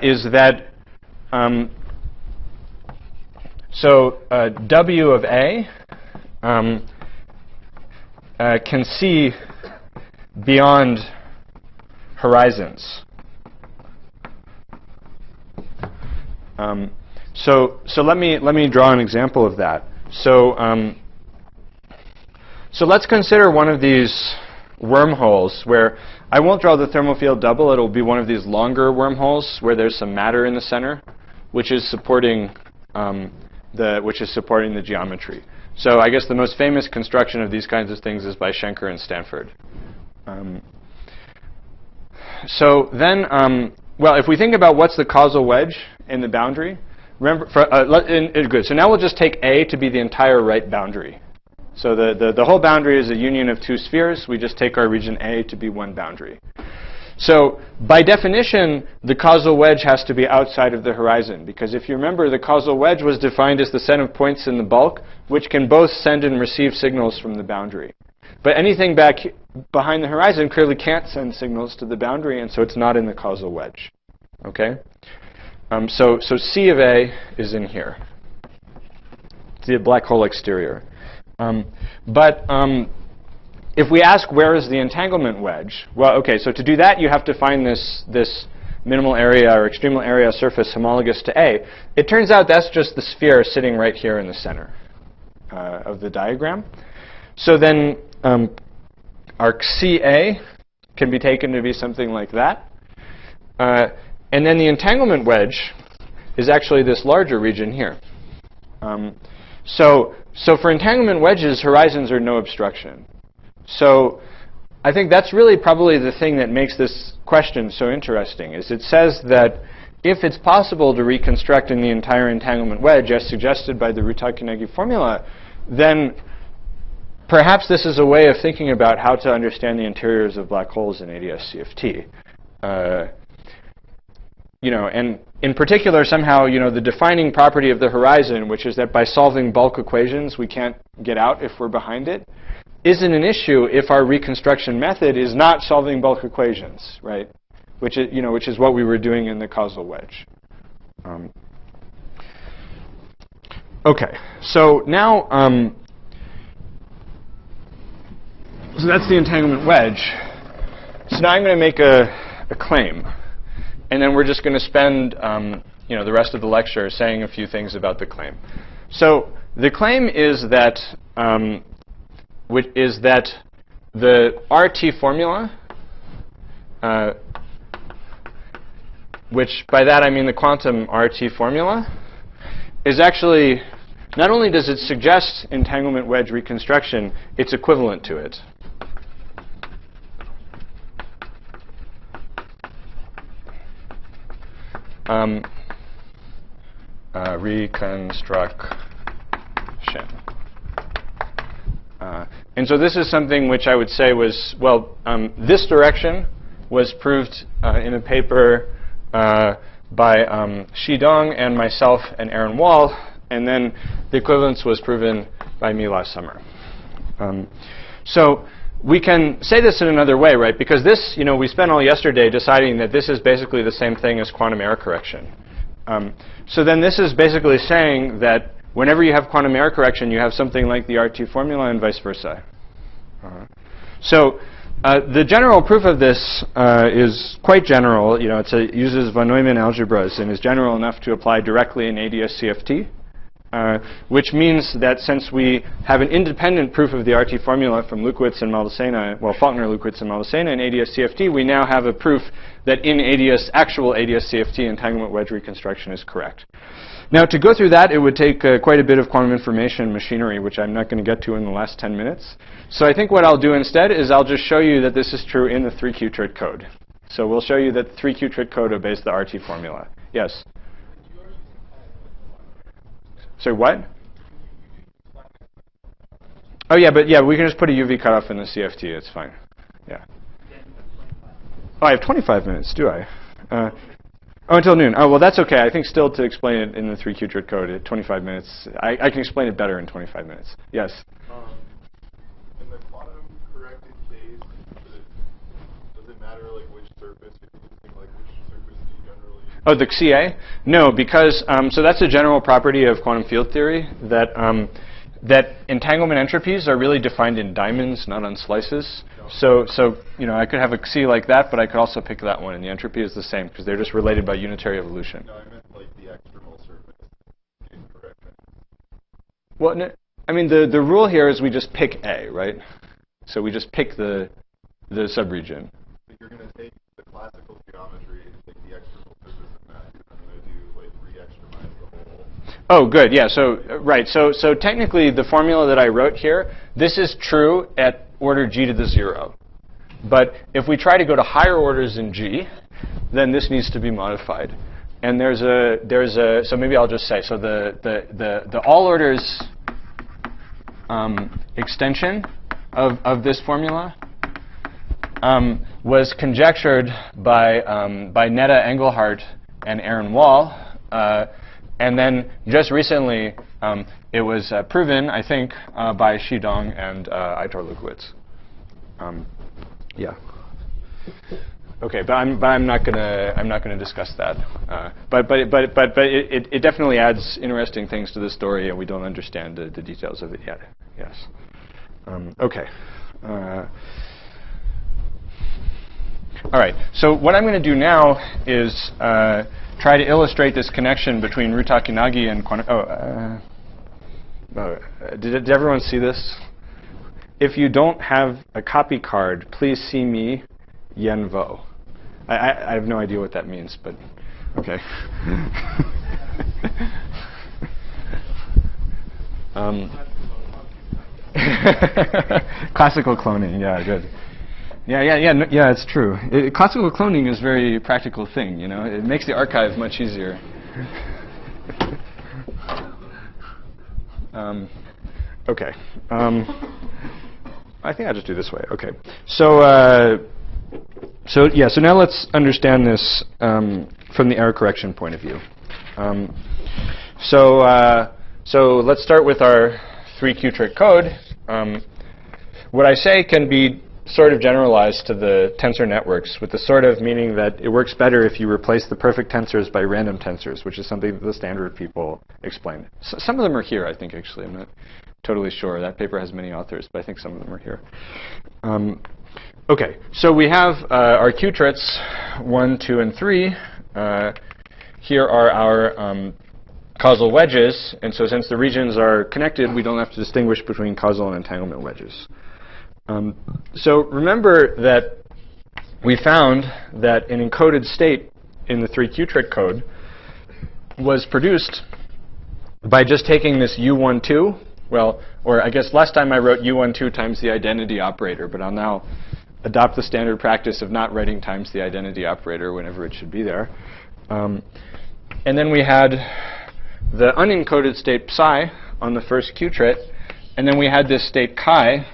is that W of A can see beyond horizons. So let me draw an example of that. So let's consider one of these wormholes where I won't draw the thermal field double. It'll be one of these longer wormholes where there's some matter in the center, which is supporting the geometry. So I guess the most famous construction of these kinds of things is by Schenker and Stanford. So then, well, if we think about what's the causal wedge in the boundary, remember, good. So now we'll just take A to be the entire right boundary. So the whole boundary is a union of two spheres. We just take our region A to be one boundary. So by definition, the causal wedge has to be outside of the horizon, because if you remember, the causal wedge was defined as the set of points in the bulk which can both send and receive signals from the boundary. But anything back behind the horizon clearly can't send signals to the boundary, and so it's not in the causal wedge. Okay? So C of A is in here. It's the black hole exterior. If we ask where is the entanglement wedge, well, okay, so to do that you have to find this minimal area or extremal area surface homologous to A. It turns out that's just the sphere sitting right here in the center of the diagram. So then arc CA can be taken to be something like that. And then the entanglement wedge is actually this larger region here. So for entanglement wedges, horizons are no obstruction. So I think that's really probably the thing that makes this question so interesting, is it says that if it's possible to reconstruct in the entire entanglement wedge, as suggested by the Rutakeonagi formula, then perhaps this is a way of thinking about how to understand the interiors of black holes in AdS CFT. And in particular, somehow, the defining property of the horizon, which is that by solving bulk equations, we can't get out if we're behind it, isn't an issue if our reconstruction method is not solving bulk equations, right? Which is what we were doing in the causal wedge. Okay, so now, so that's the entanglement wedge. So now I'm going to make a claim. And then we're just going to spend the rest of the lecture saying a few things about the claim. So the claim is that which is that the RT formula, which by that I mean the quantum RT formula, is actually, not only does it suggest entanglement wedge reconstruction, it's equivalent to it. Reconstruction. And so this is something which I would say was, well, this direction was proved in a paper by Xidong and myself and Aaron Wall, and then the equivalence was proven by me last summer. So we can say this in another way, right? Because this, we spent all yesterday deciding that this is basically the same thing as quantum error correction. So then this is basically saying that whenever you have quantum error correction, you have something like the RT formula and vice versa. So the general proof of this is quite general. It uses von Neumann algebras and is general enough to apply directly in AdS CFT. Which means that since we have an independent proof of the RT formula from Lukowitz and Maldacena, well, Faulkner, Lukowitz, and Maldacena in AdS CFT, we now have a proof that in actual AdS CFT, entanglement wedge reconstruction is correct. Now, to go through that, it would take quite a bit of quantum information machinery, which I'm not going to get to in the last 10 minutes. So I think what I'll do instead is I'll just show you that this is true in the 3Q-trit code. So we'll show you that the 3Q-trit code obeys the RT formula. Yes? So what? Oh yeah, but we can just put a UV cutoff in the CFT. It's fine. Yeah. Oh, I have 25 minutes, do I? Oh, until noon. Oh, well, that's okay. I think still to explain it in the 3Q-trit code at 25 minutes, I can explain it better in 25 minutes. Yes? In the quantum corrected case, does it matter which surface you're using? Which surface do you generally use? Oh, the XIA? No, because so that's a general property of quantum field theory that that entanglement entropies are really defined in diamonds, not on slices. So I could have a Xi like that, but I could also pick that one, and the entropy is the same because they're just related by unitary evolution. No, I meant the external surface in correction. Well, no, I mean the rule here is we just pick A, right? So we just pick the subregion. But you're going to take the classical geometry and take the external surface of that. You're going to do re-extremize the whole. Oh, good. Yeah. So right. So technically, the formula that I wrote here, this is true at order g to the 0. But if we try to go to higher orders in g, then this needs to be modified. And there's a so maybe I'll just say so the all orders extension of this formula was conjectured by Netta Engelhardt and Aaron Wall. And then just recently, it was proven, I think, by Xidong and Aitor Lukowitz. Yeah. Okay, but I'm not gonna discuss that. But it definitely adds interesting things to the story, and we don't understand the details of it yet. Yes. Okay. All right. So what I'm going to do now is try to illustrate this connection between Rutakeonagi and quantum. Did everyone see this? If you don't have a copy card, please see me, Yen Vo. I have no idea what that means, but okay. Classical cloning, yeah, good. Yeah, it's true. Classical cloning is a very practical thing, It makes the archive much easier. Okay. I think I'll just do this way. Okay. So now let's understand this from the error correction point of view. So let's start with our 3Q-trit code. What I say can be sort of generalized to the tensor networks, with the sort of meaning that it works better if you replace the perfect tensors by random tensors, which is something that the standard people explain. Some of them are here, I think, actually. I'm not totally sure. That paper has many authors, but I think some of them are here. Okay, so we have our Q-trits, 1, 2, and 3. Here are our causal wedges, and so since the regions are connected, we don't have to distinguish between causal and entanglement wedges. So remember that we found that an encoded state in the 3Q-trit code was produced by just taking this U12, well, or I guess last time I wrote U12 times the identity operator, but I'll now adopt the standard practice of not writing times the identity operator whenever it should be there. And then we had the unencoded state psi on the first Q-trit, and then we had this state chi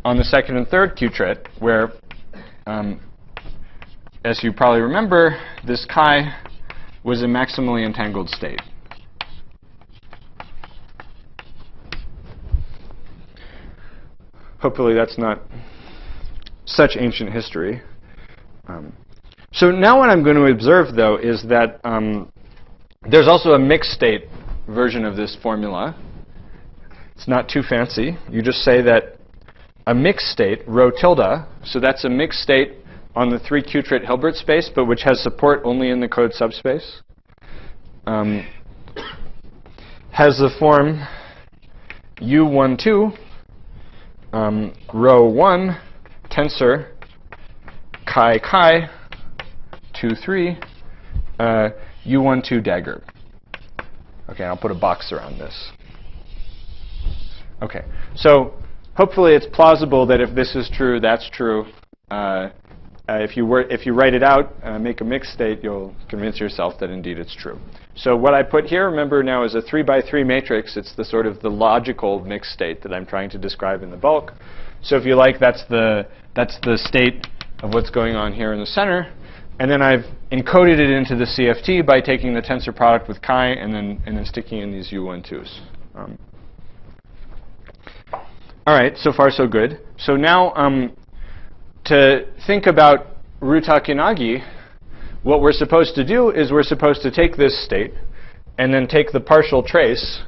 on the second and third Q-trit, where, as you probably remember, this chi was a maximally entangled state. Hopefully that's not such ancient history. So now what I'm going to observe, though, is that there's also a mixed state version of this formula. It's not too fancy. You just say that a mixed state, rho tilde, so that's a mixed state on the 3Q-trit Hilbert space, but which has support only in the code subspace, has the form U12, rho 1, tensor, chi chi, 2, 3, U12 dagger. Okay, I'll put a box around this. Okay, so hopefully it's plausible that if this is true, that's true. If you write it out, make a mixed state, you'll convince yourself that indeed it's true. So what I put here, remember now, is a 3x3 matrix. It's the sort of the logical mixed state that I'm trying to describe in the bulk. So if you like, that's the state of what's going on here in the center. And then I've encoded it into the CFT by taking the tensor product with chi and then sticking in these U12s. All right, so far so good. So now to think about Rutakanagi, what we're supposed to do is we're supposed to take this state and then take the partial trace,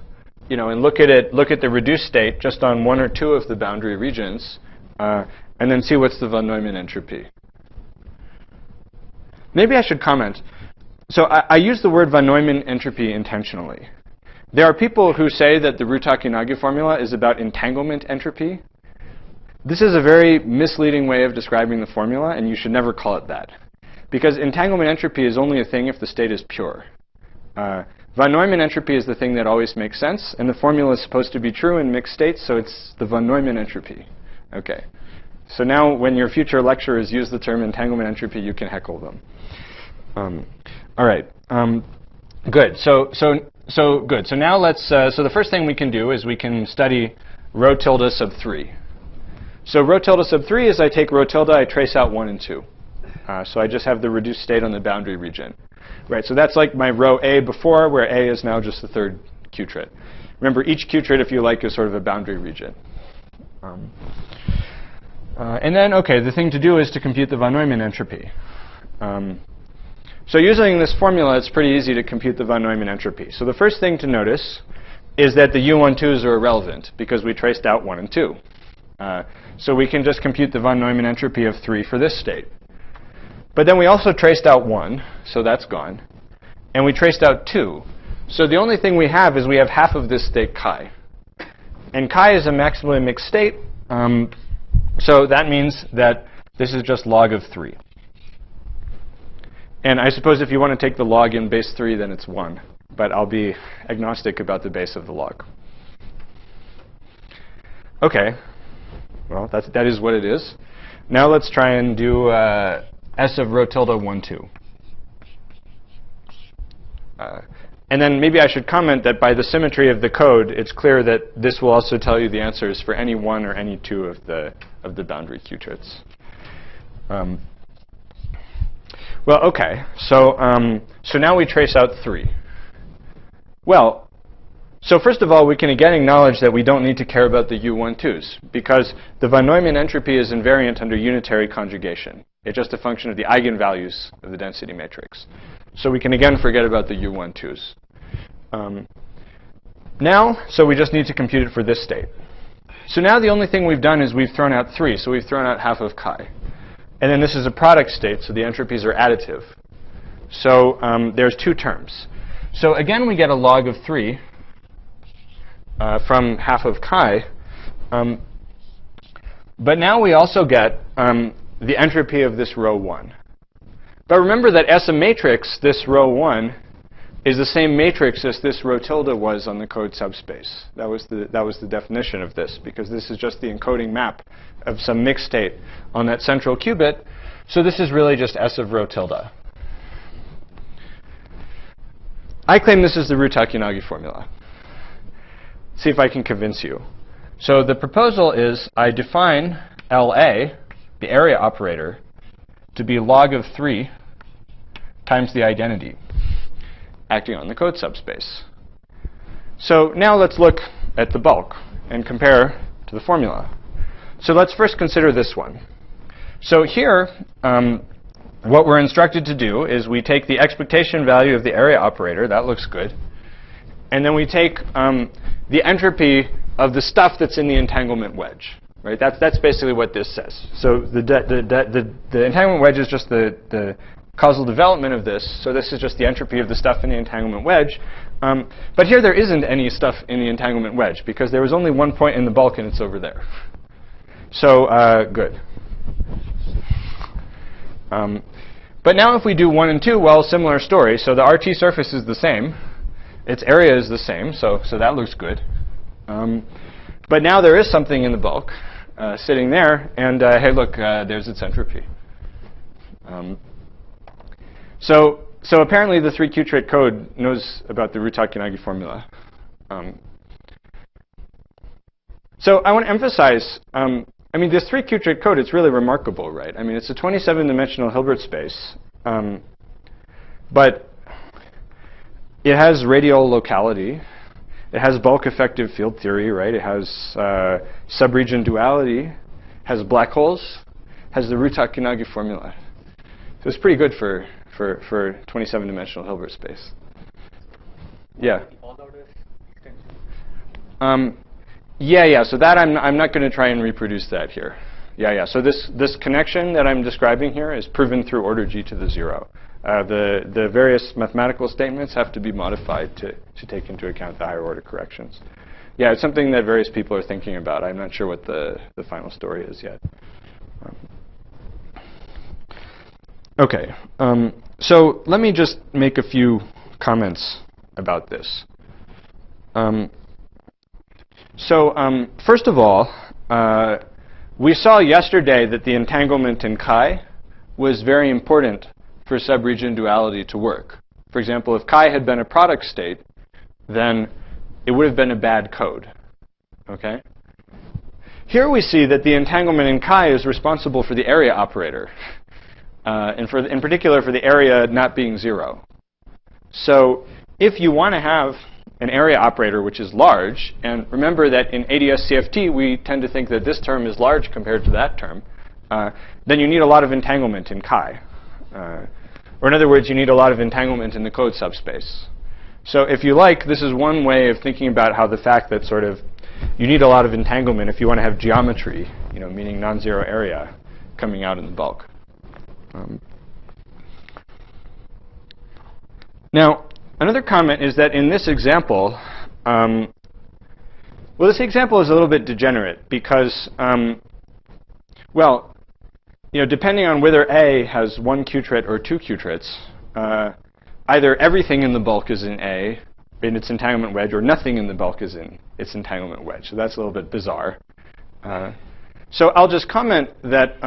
and look at the reduced state just on one or two of the boundary regions, and then see what's the von Neumann entropy. Maybe I should comment. So I use the word von Neumann entropy intentionally. There are people who say that the Rutakeonagi formula is about entanglement entropy. This is a very misleading way of describing the formula, and you should never call it that. Because entanglement entropy is only a thing if the state is pure. Von Neumann entropy is the thing that always makes sense, and the formula is supposed to be true in mixed states, so it's the von Neumann entropy. Okay. So now when your future lecturers use the term entanglement entropy, you can heckle them. All right. Good. So good. So now let's. So the first thing we can do is we can study rho tilde sub 3. So rho tilde sub 3 is I take rho tilde, I trace out 1 and 2. So I just have the reduced state on the boundary region. Right. So that's like my rho A before, where A is now just the third Q-trit. Remember, each Q-trit, if you like, is sort of a boundary region. And then, okay, the thing to do is to compute the von Neumann entropy. So using this formula, it's pretty easy to compute the von Neumann entropy. So the first thing to notice is that the U12s are irrelevant because we traced out 1 and 2. So we can just compute the von Neumann entropy of 3 for this state. But then we also traced out 1, so that's gone. And we traced out 2. So the only thing we have is we have half of this state chi. And chi is a maximally mixed state. So that means that this is just log of 3. And I suppose if you want to take the log in base 3, then it's 1. But I'll be agnostic about the base of the log. OK. Well, that is what it is. Now let's try and do S of rho tilde 1, 2. And then maybe I should comment that by the symmetry of the code, it's clear that this will also tell you the answers for any 1 or any 2 of the boundary Q-trits. Well, OK. So now we trace out 3. Well, so first of all, we can again acknowledge that we don't need to care about the U12s, because the von Neumann entropy is invariant under unitary conjugation. It's just a function of the eigenvalues of the density matrix. So we can again forget about the U12s. So we just need to compute it for this state. So now the only thing we've done is we've thrown out 3. So we've thrown out half of chi. And then this is a product state, so the entropies are additive. So there's 2 terms. So again, we get a log of 3 from half of chi. But now we also get the entropy of this row 1. But remember that as a matrix, this row 1 is the same matrix as this row tilde was on the code subspace. That was the definition of this, because this is just the encoding map of some mixed state on that central qubit. So this is really just S of row tilde. I claim this is the Rutakeonagi formula. See if I can convince you. So the proposal is I define LA, the area operator, to be log of 3 times the identity, acting on the code subspace. So now let's look at the bulk and compare to the formula. So let's first consider this one. So here, what we're instructed to do is we take the expectation value of the area operator, that looks good, and then we take the entropy of the stuff that's in the entanglement wedge. Right? That's basically what this says. So the entanglement wedge is just the causal development of this. So this is just the entropy of the stuff in the entanglement wedge. But here there isn't any stuff in the entanglement wedge, because there was only one point in the bulk, and it's over there. So good. But now if we do 1 and 2, well, similar story. So the RT surface is the same. Its area is the same. So that looks good. But now there is something in the bulk sitting there. And hey, look, there's its entropy. So apparently the 3-qubit code knows about the Rutakeonagi formula. So I want to emphasize, I mean, this 3-qubit code, it's really remarkable, right? I mean, it's a 27-dimensional Hilbert space. But it has radial locality. It has bulk effective field theory, right? It has subregion duality, has black holes, has the Rutakeonagi formula. So it's pretty good for 27-dimensional Hilbert space. Yeah. Yeah. So that I'm not going to try and reproduce that here. Yeah. So this connection that I'm describing here is proven through order G to the 0. The various mathematical statements have to be modified to take into account the higher order corrections. Yeah, it's something that various people are thinking about. I'm not sure what the final story is yet. Okay. So let me just make a few comments about this. First of all, we saw yesterday that the entanglement in chi was very important for subregion duality to work. For example, if chi had been a product state, then it would have been a bad code. Okay? Here we see that the entanglement in chi is responsible for the area operator, and in particular for the area not being 0. So if you want to have an area operator which is large, and remember that in AdS CFT we tend to think that this term is large compared to that term, then you need a lot of entanglement in chi. Or in other words, you need a lot of entanglement in the code subspace. So if you like, this is one way of thinking about how the fact that sort of you need a lot of entanglement if you want to have geometry, meaning non-zero area, coming out in the bulk. Now, another comment is that in this example, this example is a little bit degenerate because, depending on whether A has 1 qubit or 2 qubits, either everything in the bulk is in A, in its entanglement wedge, or nothing in the bulk is in its entanglement wedge. So that's a little bit bizarre. So I'll just comment that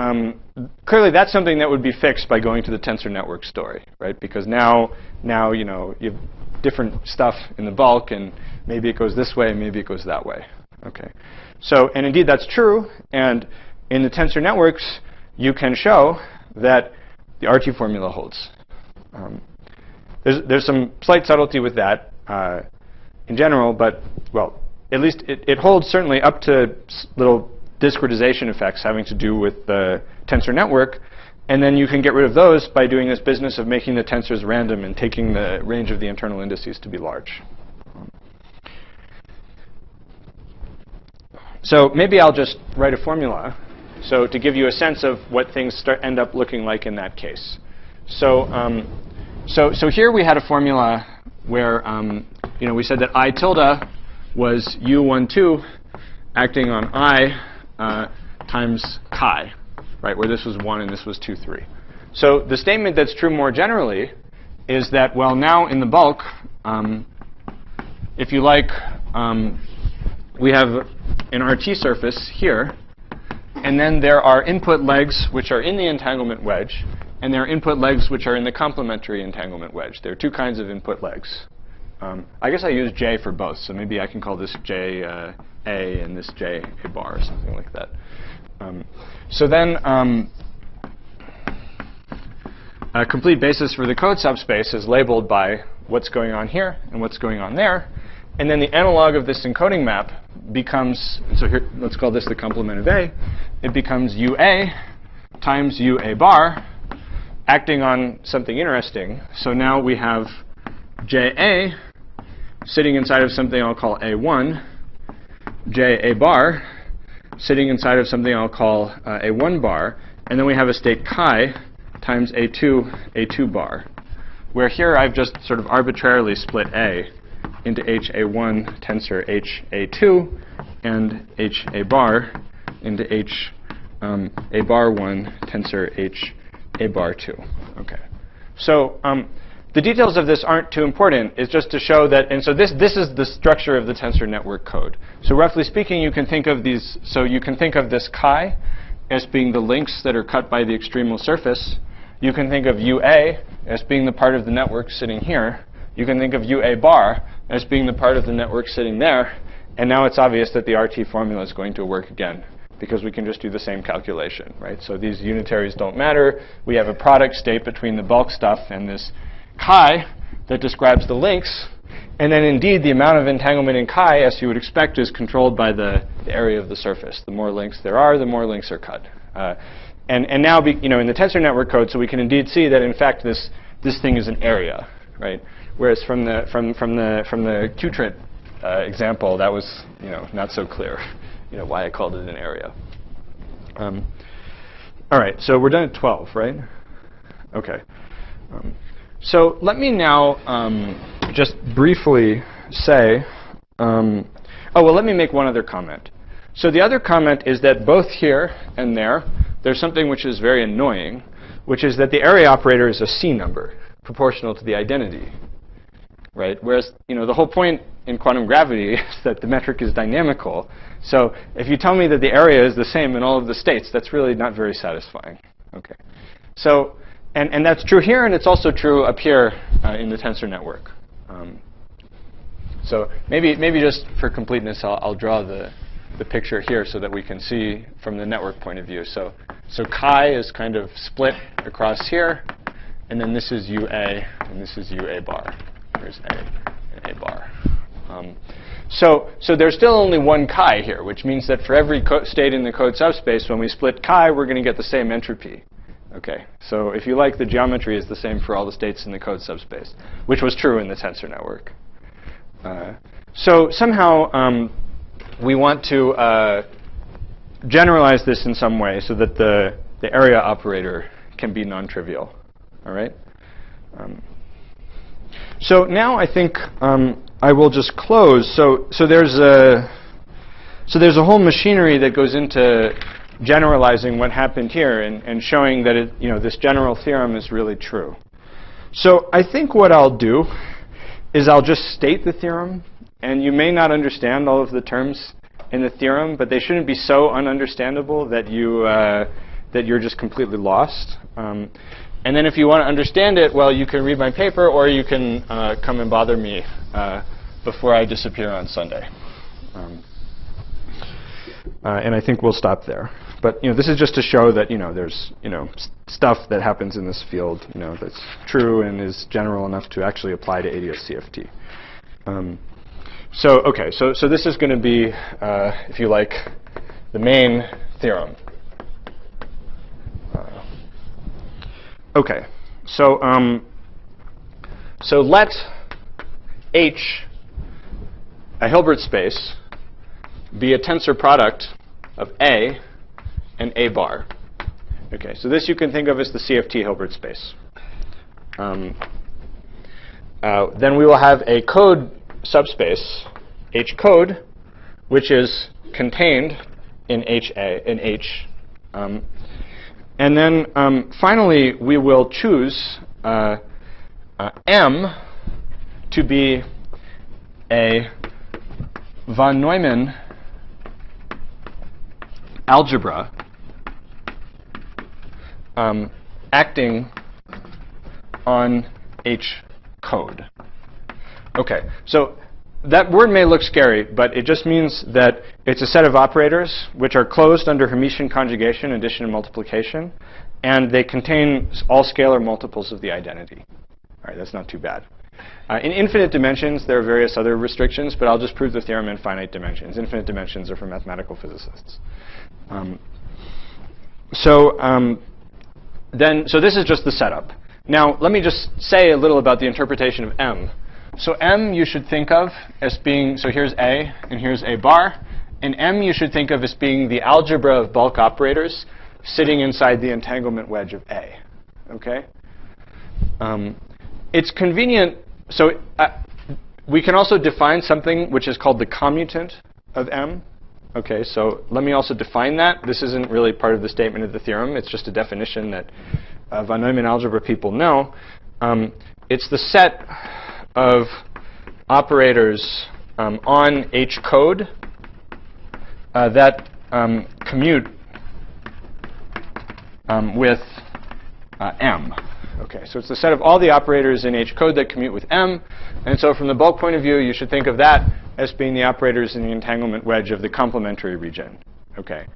clearly that's something that would be fixed by going to the tensor network story, right? Because now you have different stuff in the bulk, and maybe it goes this way, and maybe it goes that way. Okay. So, and indeed that's true. And in the tensor networks, you can show that the RT formula holds. There's some slight subtlety with that in general, but at least it holds certainly up to little discretization effects having to do with the tensor network, and then you can get rid of those by doing this business of making the tensors random and taking the range of the internal indices to be large. So maybe I'll just write a formula so to give you a sense of what things end up looking like in that case. So here we had a formula where we said that I tilde was U12 acting on I times chi, right, where this was 1 and this was 2, 3. So the statement that's true more generally is that, well, now in the bulk, if you like, we have an RT surface here, and then there are input legs which are in the entanglement wedge, and there are input legs which are in the complementary entanglement wedge. There are two kinds of input legs. I guess I use J for both, so maybe I can call this J A and this J A bar or something like that. So then a complete basis for the code subspace is labeled by what's going on here and what's going on there. And then the analog of this encoding map becomes, so here, let's call this the complement of A. It becomes UA times UA bar acting on something interesting. So now we have JA sitting inside of something I'll call A1, JA bar sitting inside of something I'll call A1 bar, and then we have a state chi times A2 bar, where here I've just sort of arbitrarily split A into HA1 tensor HA2 and HA bar into A bar 1 tensor HA bar 2. Okay. So the details of this aren't too important. It's just to show that, and so this is the structure of the tensor network code. So roughly speaking, you can think of these, so you can think of this chi as being the links that are cut by the extremal surface. You can think of UA as being the part of the network sitting here. You can think of UA bar as being the part of the network sitting there. And now it's obvious that the RT formula is going to work again, because we can just do the same calculation, right? So these unitaries don't matter. We have a product state between the bulk stuff and this chi that describes the links. And then indeed, the amount of entanglement in chi, as you would expect, is controlled by the area of the surface. The more links there are, the more links are cut. And now, in the tensor network code, so we can indeed see that, in fact, this thing is an area, right? Whereas from the Qtrit example, that was not so clear, why I called it an area. All right, so we're done at 12, right? Okay. So let me now just briefly say, let me make one other comment. So the other comment is that both here and there's something which is very annoying, which is that the area operator is a C number, proportional to the identity, right? Whereas, the whole point in quantum gravity is that the metric is dynamical. So if you tell me that the area is the same in all of the states, that's really not very satisfying. Okay. So, and that's true here, and it's also true up here in the tensor network. So maybe just for completeness, I'll draw the picture here so that we can see from the network point of view. So chi is kind of split across here, and then this is UA, and this is UA bar. Here's A and A bar. So there's still only one chi here, which means that for every state in the code subspace, when we split chi, we're going to get the same entropy. Okay, so if you like, the geometry is the same for all the states in the code subspace, which was true in the tensor network. So somehow we want to generalize this in some way so that the area operator can be non-trivial. All right. So now I think I will just close. So there's a whole machinery that goes into generalizing what happened here and showing that this general theorem is really true. So I think what I'll do is I'll just state the theorem, and you may not understand all of the terms in the theorem, but they shouldn't be so ununderstandable that you're just completely lost. And then if you want to understand it, well, you can read my paper, or you can come and bother me before I disappear on Sunday. And I think we'll stop there. But this is just to show that there's stuff that happens in this field that's true and is general enough to actually apply to AdS CFT. So this is going to be, if you like, the main theorem. Okay, so let H, a Hilbert space, be a tensor product of A and A bar. Okay, so this you can think of as the CFT Hilbert space. then we will have a code subspace, H code, which is contained in H. And then finally, we will choose M to be a von Neumann algebra acting on H code. Okay, so that word may look scary, but it just means that it's a set of operators which are closed under Hermitian conjugation, addition and multiplication, and they contain all scalar multiples of the identity. All right, that's not too bad. In infinite dimensions, there are various other restrictions, but I'll just prove the theorem in finite dimensions. Infinite dimensions are for mathematical physicists. So this is just the setup. Now, let me just say a little about the interpretation of M. So M you should think of as being, so here's A, and here's A bar. And M you should think of as being the algebra of bulk operators sitting inside the entanglement wedge of A. Okay? It's convenient. So we can also define something which is called the commutant of M. Okay, so let me also define that. This isn't really part of the statement of the theorem. It's just a definition that von Neumann algebra people know. It's the set of operators on H code that commute with M. Okay, so it's the set of all the operators in H code that commute with M. And so from the bulk point of view, you should think of that as being the operators in the entanglement wedge of the complementary region. Okay,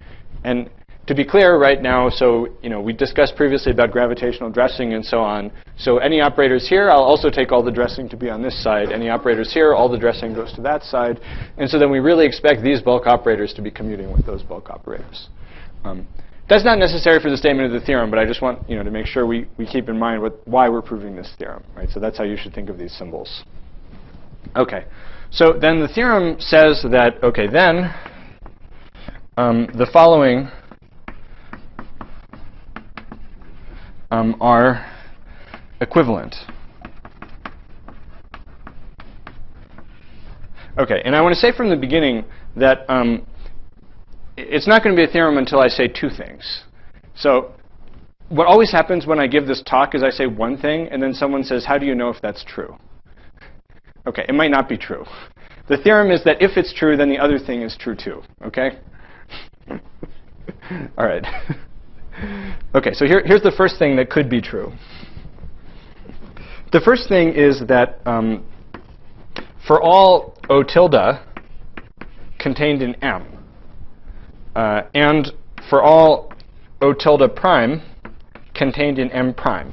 and to be clear right now, so we discussed previously about gravitational dressing and so on. So any operators here, I'll also take all the dressing to be on this side. Any operators here, all the dressing goes to that side. And so then we really expect these bulk operators to be commuting with those bulk operators. That's not necessary for the statement of the theorem, but I just want to make sure we keep in mind why we're proving this theorem. Right? So that's how you should think of these symbols. Okay, so then the theorem says that, okay, then the following are equivalent. Okay, and I want to say from the beginning that it's not going to be a theorem until I say two things. So what always happens when I give this talk is I say one thing, and then someone says, how do you know if that's true? Okay, it might not be true. The theorem is that if it's true, then the other thing is true too. Okay? All right. Okay, so here's the first thing that could be true. The first thing is that for all O tilde contained in M, and for all O tilde prime contained in M prime.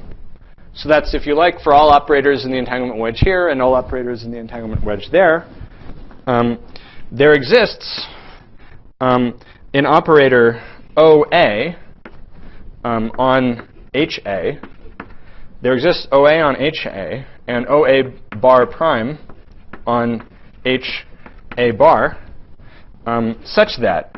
So that's, if you like, for all operators in the entanglement wedge here and all operators in the entanglement wedge there, there exists an operator OA on HA. There exists OA on HA and OA bar prime on HA bar such that,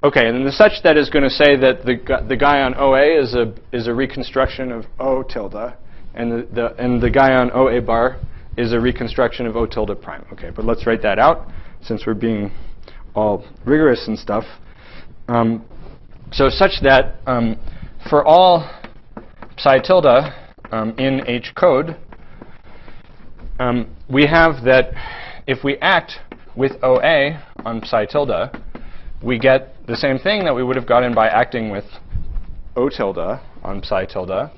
okay, and the such that is going to say that the guy on OA is a reconstruction of O tilde, and the guy on OA bar is a reconstruction of O tilde prime. Okay, but let's write that out since we're being all rigorous and stuff. So such that for all psi tilde in H code, we have that if we act with OA on psi tilde, we get the same thing that we would have gotten by acting with O tilde on psi tilde.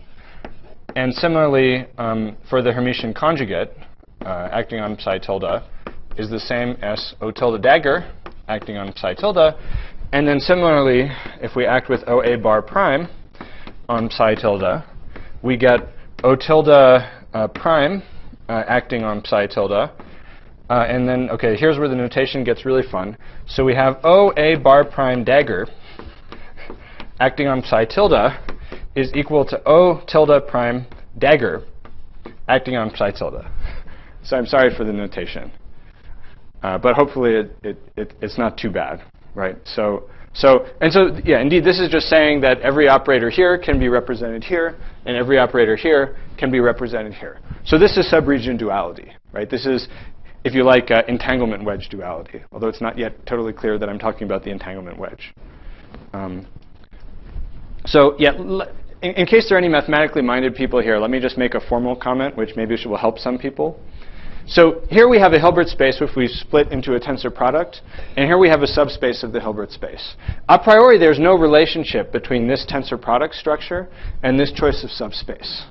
And similarly, for the Hermitian conjugate, acting on psi tilde is the same as O tilde dagger acting on psi tilde. And then similarly, if we act with OA bar prime on psi tilde, we get O tilde prime acting on psi tilde. And then, okay, here's where the notation gets really fun. So we have OA bar prime dagger acting on psi tilde is equal to O tilde prime dagger acting on psi tilde. So I'm sorry for the notation. But hopefully it's not too bad, right? So So yeah, indeed, this is just saying that every operator here can be represented here, and every operator here can be represented here. So this is subregion duality, right? This is, if you like, entanglement wedge duality, although it's not yet totally clear that I'm talking about the entanglement wedge. So yeah, in case there are any mathematically minded people here, let me just make a formal comment, which maybe will help some people. So here we have a Hilbert space which we split into a tensor product, and here we have a subspace of the Hilbert space. A priori, there's no relationship between this tensor product structure and this choice of subspace,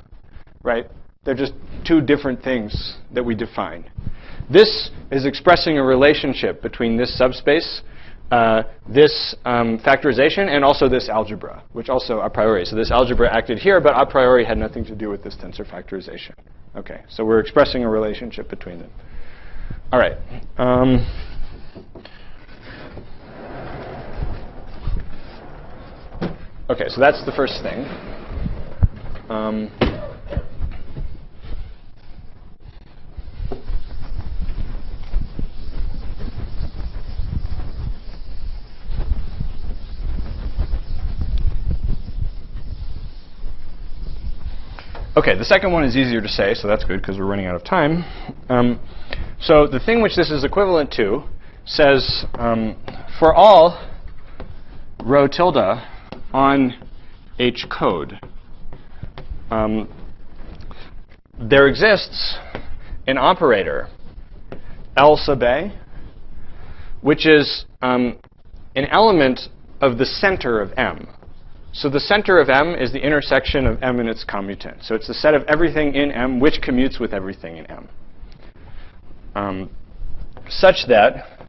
right? They're just two different things that we define. This is expressing a relationship between this subspace, this factorization, and also this algebra, which also a priori. So this algebra acted here, but a priori had nothing to do with this tensor factorization. Okay, so we're expressing a relationship between them. All right. Okay, so that's the first thing. Okay, the second one is easier to say, so that's good because we're running out of time. So the thing which this is equivalent to says for all rho tilde on H code, there exists an operator L sub A, which is an element of the center of M. So the center of M is the intersection of M and its commutant. So it's the set of everything in M which commutes with everything in M. Such that,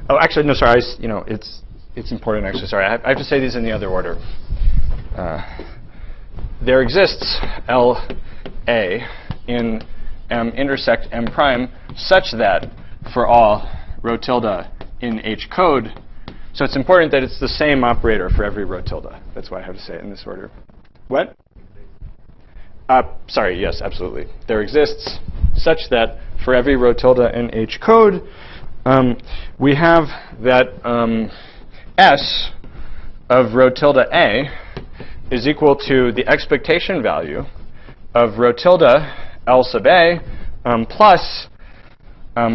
oh, actually, no, sorry, it's important, actually, sorry. I have to say these in the other order. There exists LA in M intersect M prime such that for all rho tilde in H code, so it's important that it's the same operator for every rho tilde. That's why I have to say it in this order. What? Sorry, yes, absolutely. There exists such that for every rho tilde in H code, we have that S of rho tilde A is equal to the expectation value of rho tilde L sub A plus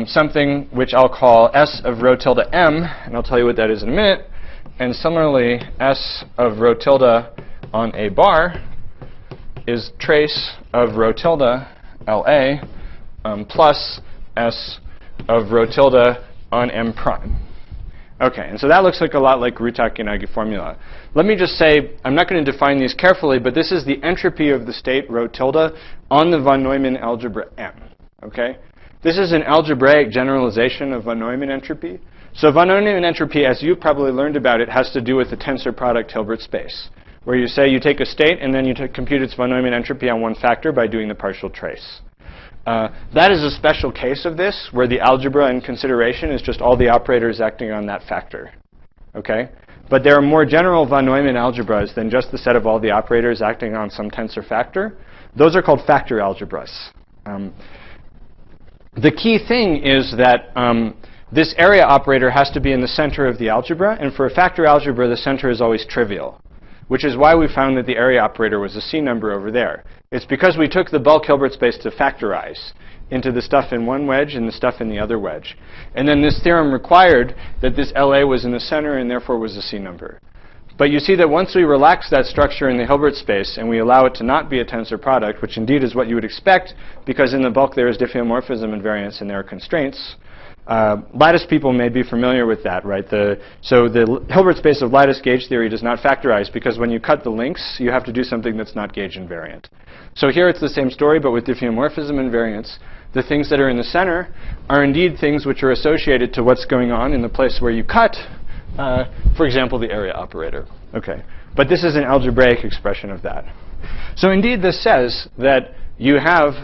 something which I'll call S of rho tilde M, and I'll tell you what that is in a minute. And similarly, S of rho tilde on A bar is trace of rho tilde LA plus S of rho tilde on M prime. Okay, and so that looks like a lot like Rutakeonagi formula. Let me just say, I'm not going to define these carefully, but this is the entropy of the state rho tilde on the von Neumann algebra M. Okay? This is an algebraic generalization of von Neumann entropy. So von Neumann entropy, as you've probably learned about it, has to do with the tensor product Hilbert space, where you say you take a state and then you compute its von Neumann entropy on one factor by doing the partial trace. That is a special case of this, where the algebra in consideration is just all the operators acting on that factor. Okay? But there are more general von Neumann algebras than just the set of all the operators acting on some tensor factor. Those are called factor algebras. The key thing is that this area operator has to be in the center of the algebra, and for a factor algebra, the center is always trivial, which is why we found that the area operator was a C number over there. It's because we took the bulk Hilbert space to factorize into the stuff in one wedge and the stuff in the other wedge. And then this theorem required that this LA was in the center and therefore was a C number. But you see that once we relax that structure in the Hilbert space and we allow it to not be a tensor product, which indeed is what you would expect, because in the bulk there is diffeomorphism invariance and there are constraints. Lattice people may be familiar with that, right? So the Hilbert space of lattice gauge theory does not factorize because when you cut the links, you have to do something that's not gauge invariant. So here it's the same story, but with diffeomorphism invariance. The things that are in the center are indeed things which are associated to what's going on in the place where you cut. For example, the area operator. Okay, but this is an algebraic expression of that. So indeed, this says that you have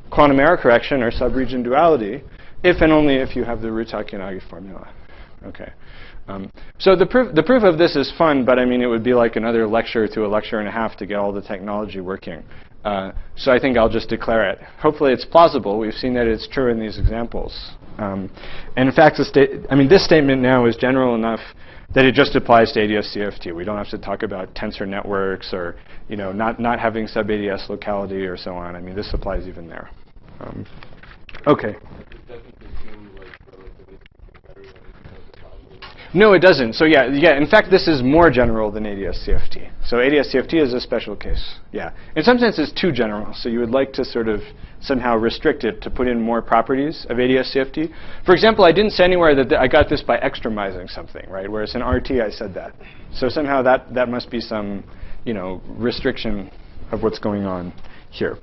quantum error correction or subregion duality if and only if you have the Rutakeonagi formula. Okay. So the proof of this is fun, but I mean, it would be like another lecture to a lecture and a half to get all the technology working. So I think I'll just declare it. Hopefully it's plausible. We've seen that it's true in these examples. And in fact, this statement now is general enough that it just applies to AdS CFT. We don't have to talk about tensor networks or not having sub-AdS locality or so on. I mean, this applies even there. Okay. No, it doesn't. So yeah. In fact, this is more general than AdS CFT. So AdS CFT is a special case. Yeah. In some sense, it's too general. So you would like to sort of somehow restrict it to put in more properties of AdS CFT. For example, I didn't say anywhere that I got this by extremizing something, right? Whereas in RT, I said that. So somehow that must be some, restriction of what's going on here.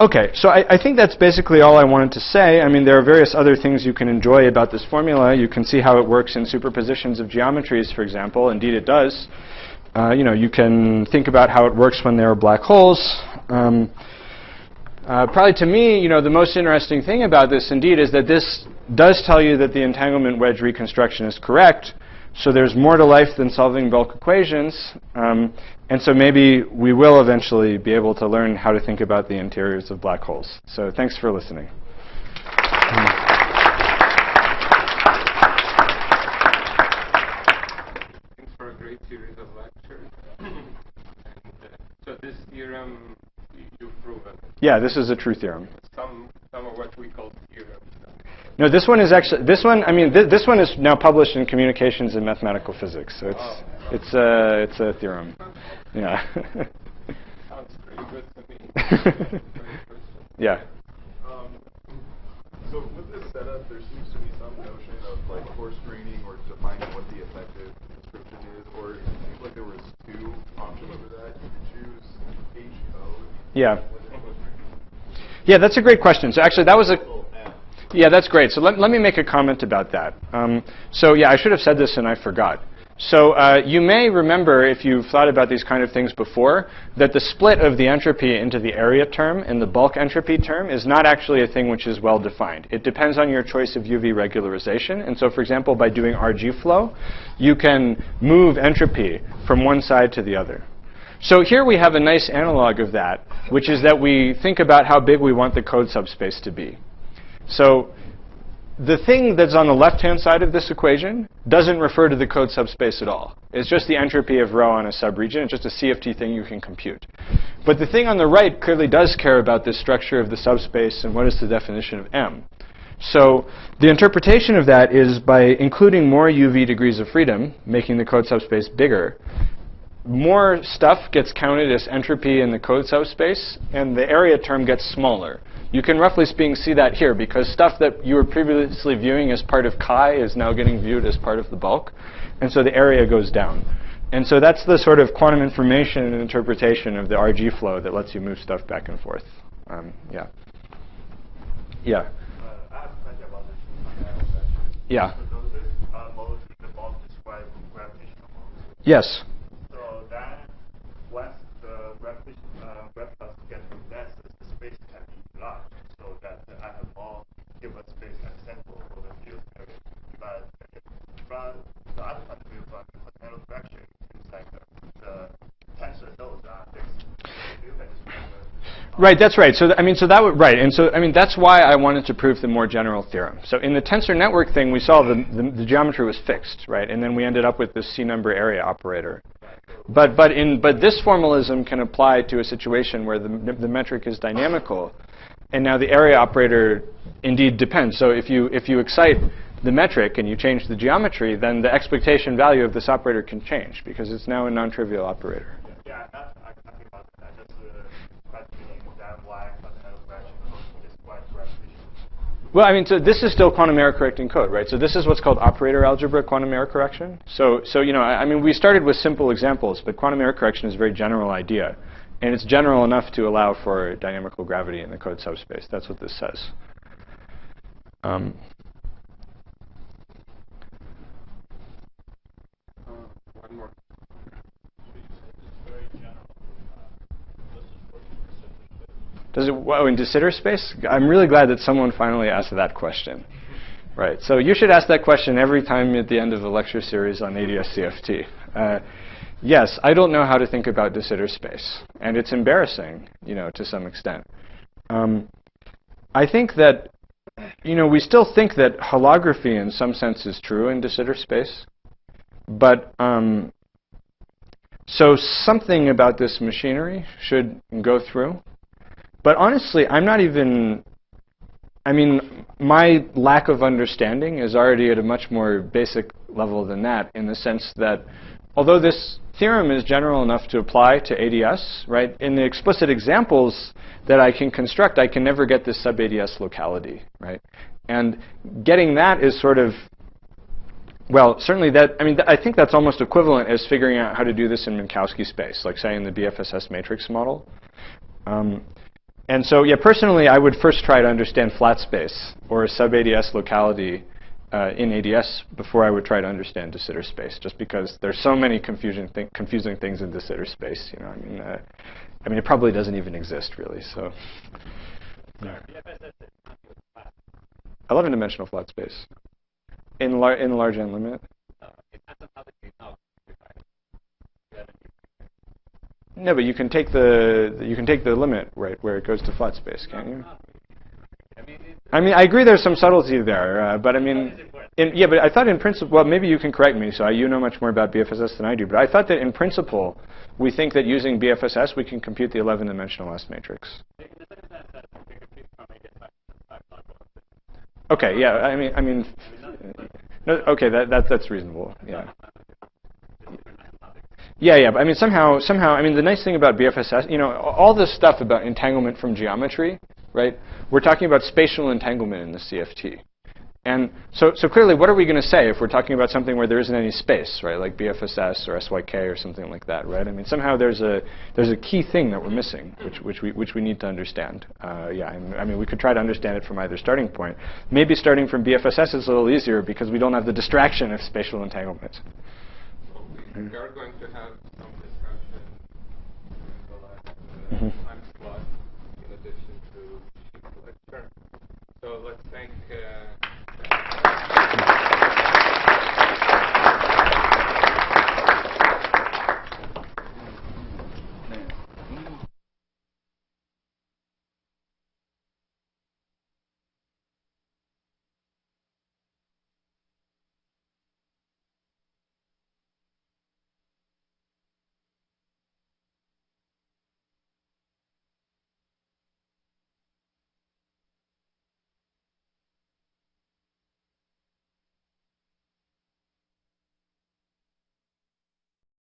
Okay, so I think that's basically all I wanted to say. I mean, there are various other things you can enjoy about this formula. You can see how it works in superpositions of geometries, for example. Indeed, it does. You can think about how it works when there are black holes. Probably to me, the most interesting thing about this, indeed, is that this does tell you that the entanglement wedge reconstruction is correct. So there's more to life than solving bulk equations. And so maybe we will eventually be able to learn how to think about the interiors of black holes. So thanks for listening. Thanks for a great series of lectures. So this theorem, you've proven. Yeah, this is a true theorem. Some of what we call theorems. No, this one is actually, this one is now published in Communications in Mathematical Physics. So it's a theorem. Yeah. Sounds pretty good to me. Yeah. So with this setup, there seems to be some notion of like coarse graining or defining what the effective description is, or it seems like there was two options for that. You could choose HO. Yeah. Yeah, that's a great question. So actually, that was a. Yeah, that's great. So let me make a comment about that. So yeah, I should have said this and I forgot. So you may remember, if you've thought about these kind of things before, that the split of the entropy into the area term and the bulk entropy term is not actually a thing which is well defined. It depends on your choice of UV regularization. And so, for example, by doing RG flow, you can move entropy from one side to the other. So here we have a nice analog of that, which is that we think about how big we want the code subspace to be. So the thing that's on the left-hand side of this equation doesn't refer to the code subspace at all. It's just the entropy of rho on a subregion. It's just a CFT thing you can compute. But the thing on the right clearly does care about this structure of the subspace and what is the definition of M. So the interpretation of that is by including more UV degrees of freedom, making the code subspace bigger, more stuff gets counted as entropy in the code subspace, and the area term gets smaller. You can roughly speaking see that here, because stuff that you were previously viewing as part of chi is now getting viewed as part of the bulk. And so the area goes down. And so that's the sort of quantum information and interpretation of the RG flow that lets you move stuff back and forth. Yeah. Yeah. I have a question about this. Yeah. So those modes in the bulk describe gravitational modes. Yes. So then, once the gravitas gets condensed, the space can be large, so that I have more Hilbert space and sample for the field area. But from the other point of view, from the potential fraction, it seems like the tensor nodes are fixed. You can describe Right, that's right. So right, and so that's why I wanted to prove the more general theorem. So in the tensor network thing, we saw the geometry was fixed, right, and then we ended up with this C number area operator. But this formalism can apply to a situation where the metric is dynamical, and now the area operator indeed depends. So if you excite the metric and you change the geometry, then the expectation value of this operator can change because it's now a non-trivial operator. Yeah, I think about that. Just questioning that why potential fraction describes gravitation. Well, so this is still quantum error correcting code, right? So this is what's called operator algebra quantum error correction. So we started with simple examples, but quantum error correction is a very general idea. And it's general enough to allow for dynamical gravity in the code subspace. That's what this says. One more. Does it, in de Sitter space? I'm really glad that someone finally asked that question. Right, so you should ask that question every time at the end of a lecture series on AdS CFT. Yes, I don't know how to think about de Sitter space, and it's embarrassing, to some extent. I think that, we still think that holography in some sense is true in de Sitter space. But so something about this machinery should go through. But honestly, I'm not even, I mean, my lack of understanding is already at a much more basic level than that, in the sense that although this theorem is general enough to apply to AdS, right, in the explicit examples that I can construct, I can never get this sub-AdS locality, right? And getting that is sort of, well, certainly that, I mean, I think that's almost equivalent as figuring out how to do this in Minkowski space, like say in the BFSS matrix model. And so, yeah, personally, I would first try to understand flat space or a sub-AdS locality in AdS before I would try to understand de Sitter space, just because there's so many confusing things in de Sitter space. You know, I mean, it probably doesn't even exist really. So, yeah. 11-dimensional flat space in large n limit. No, but you can take the limit right where it goes to flat space, can't you? I mean, I agree there's some subtlety there, but I mean, yeah, but I thought in principle, well, maybe you can correct me, so you know much more about BFSS than I do, but I thought that in principle, we think that using BFSS, we can compute the 11-dimensional S matrix. Okay, yeah, I mean, no, okay, that's reasonable, yeah. Yeah, but I mean, somehow, I mean, the nice thing about BFSS, you know, all this stuff about entanglement from geometry, right? We're talking about spatial entanglement in the CFT. And so clearly, what are we going to say if we're talking about something where there isn't any space, right? Like BFSS or SYK or something like that, right? I mean, somehow there's a key thing that we're missing, which we need to understand. Yeah, I mean, we could try to understand it from either starting point. Maybe starting from BFSS is a little easier because we don't have the distraction of spatial entanglement. We are going to have some discussion in the time slot in addition to the lecture. So let's thank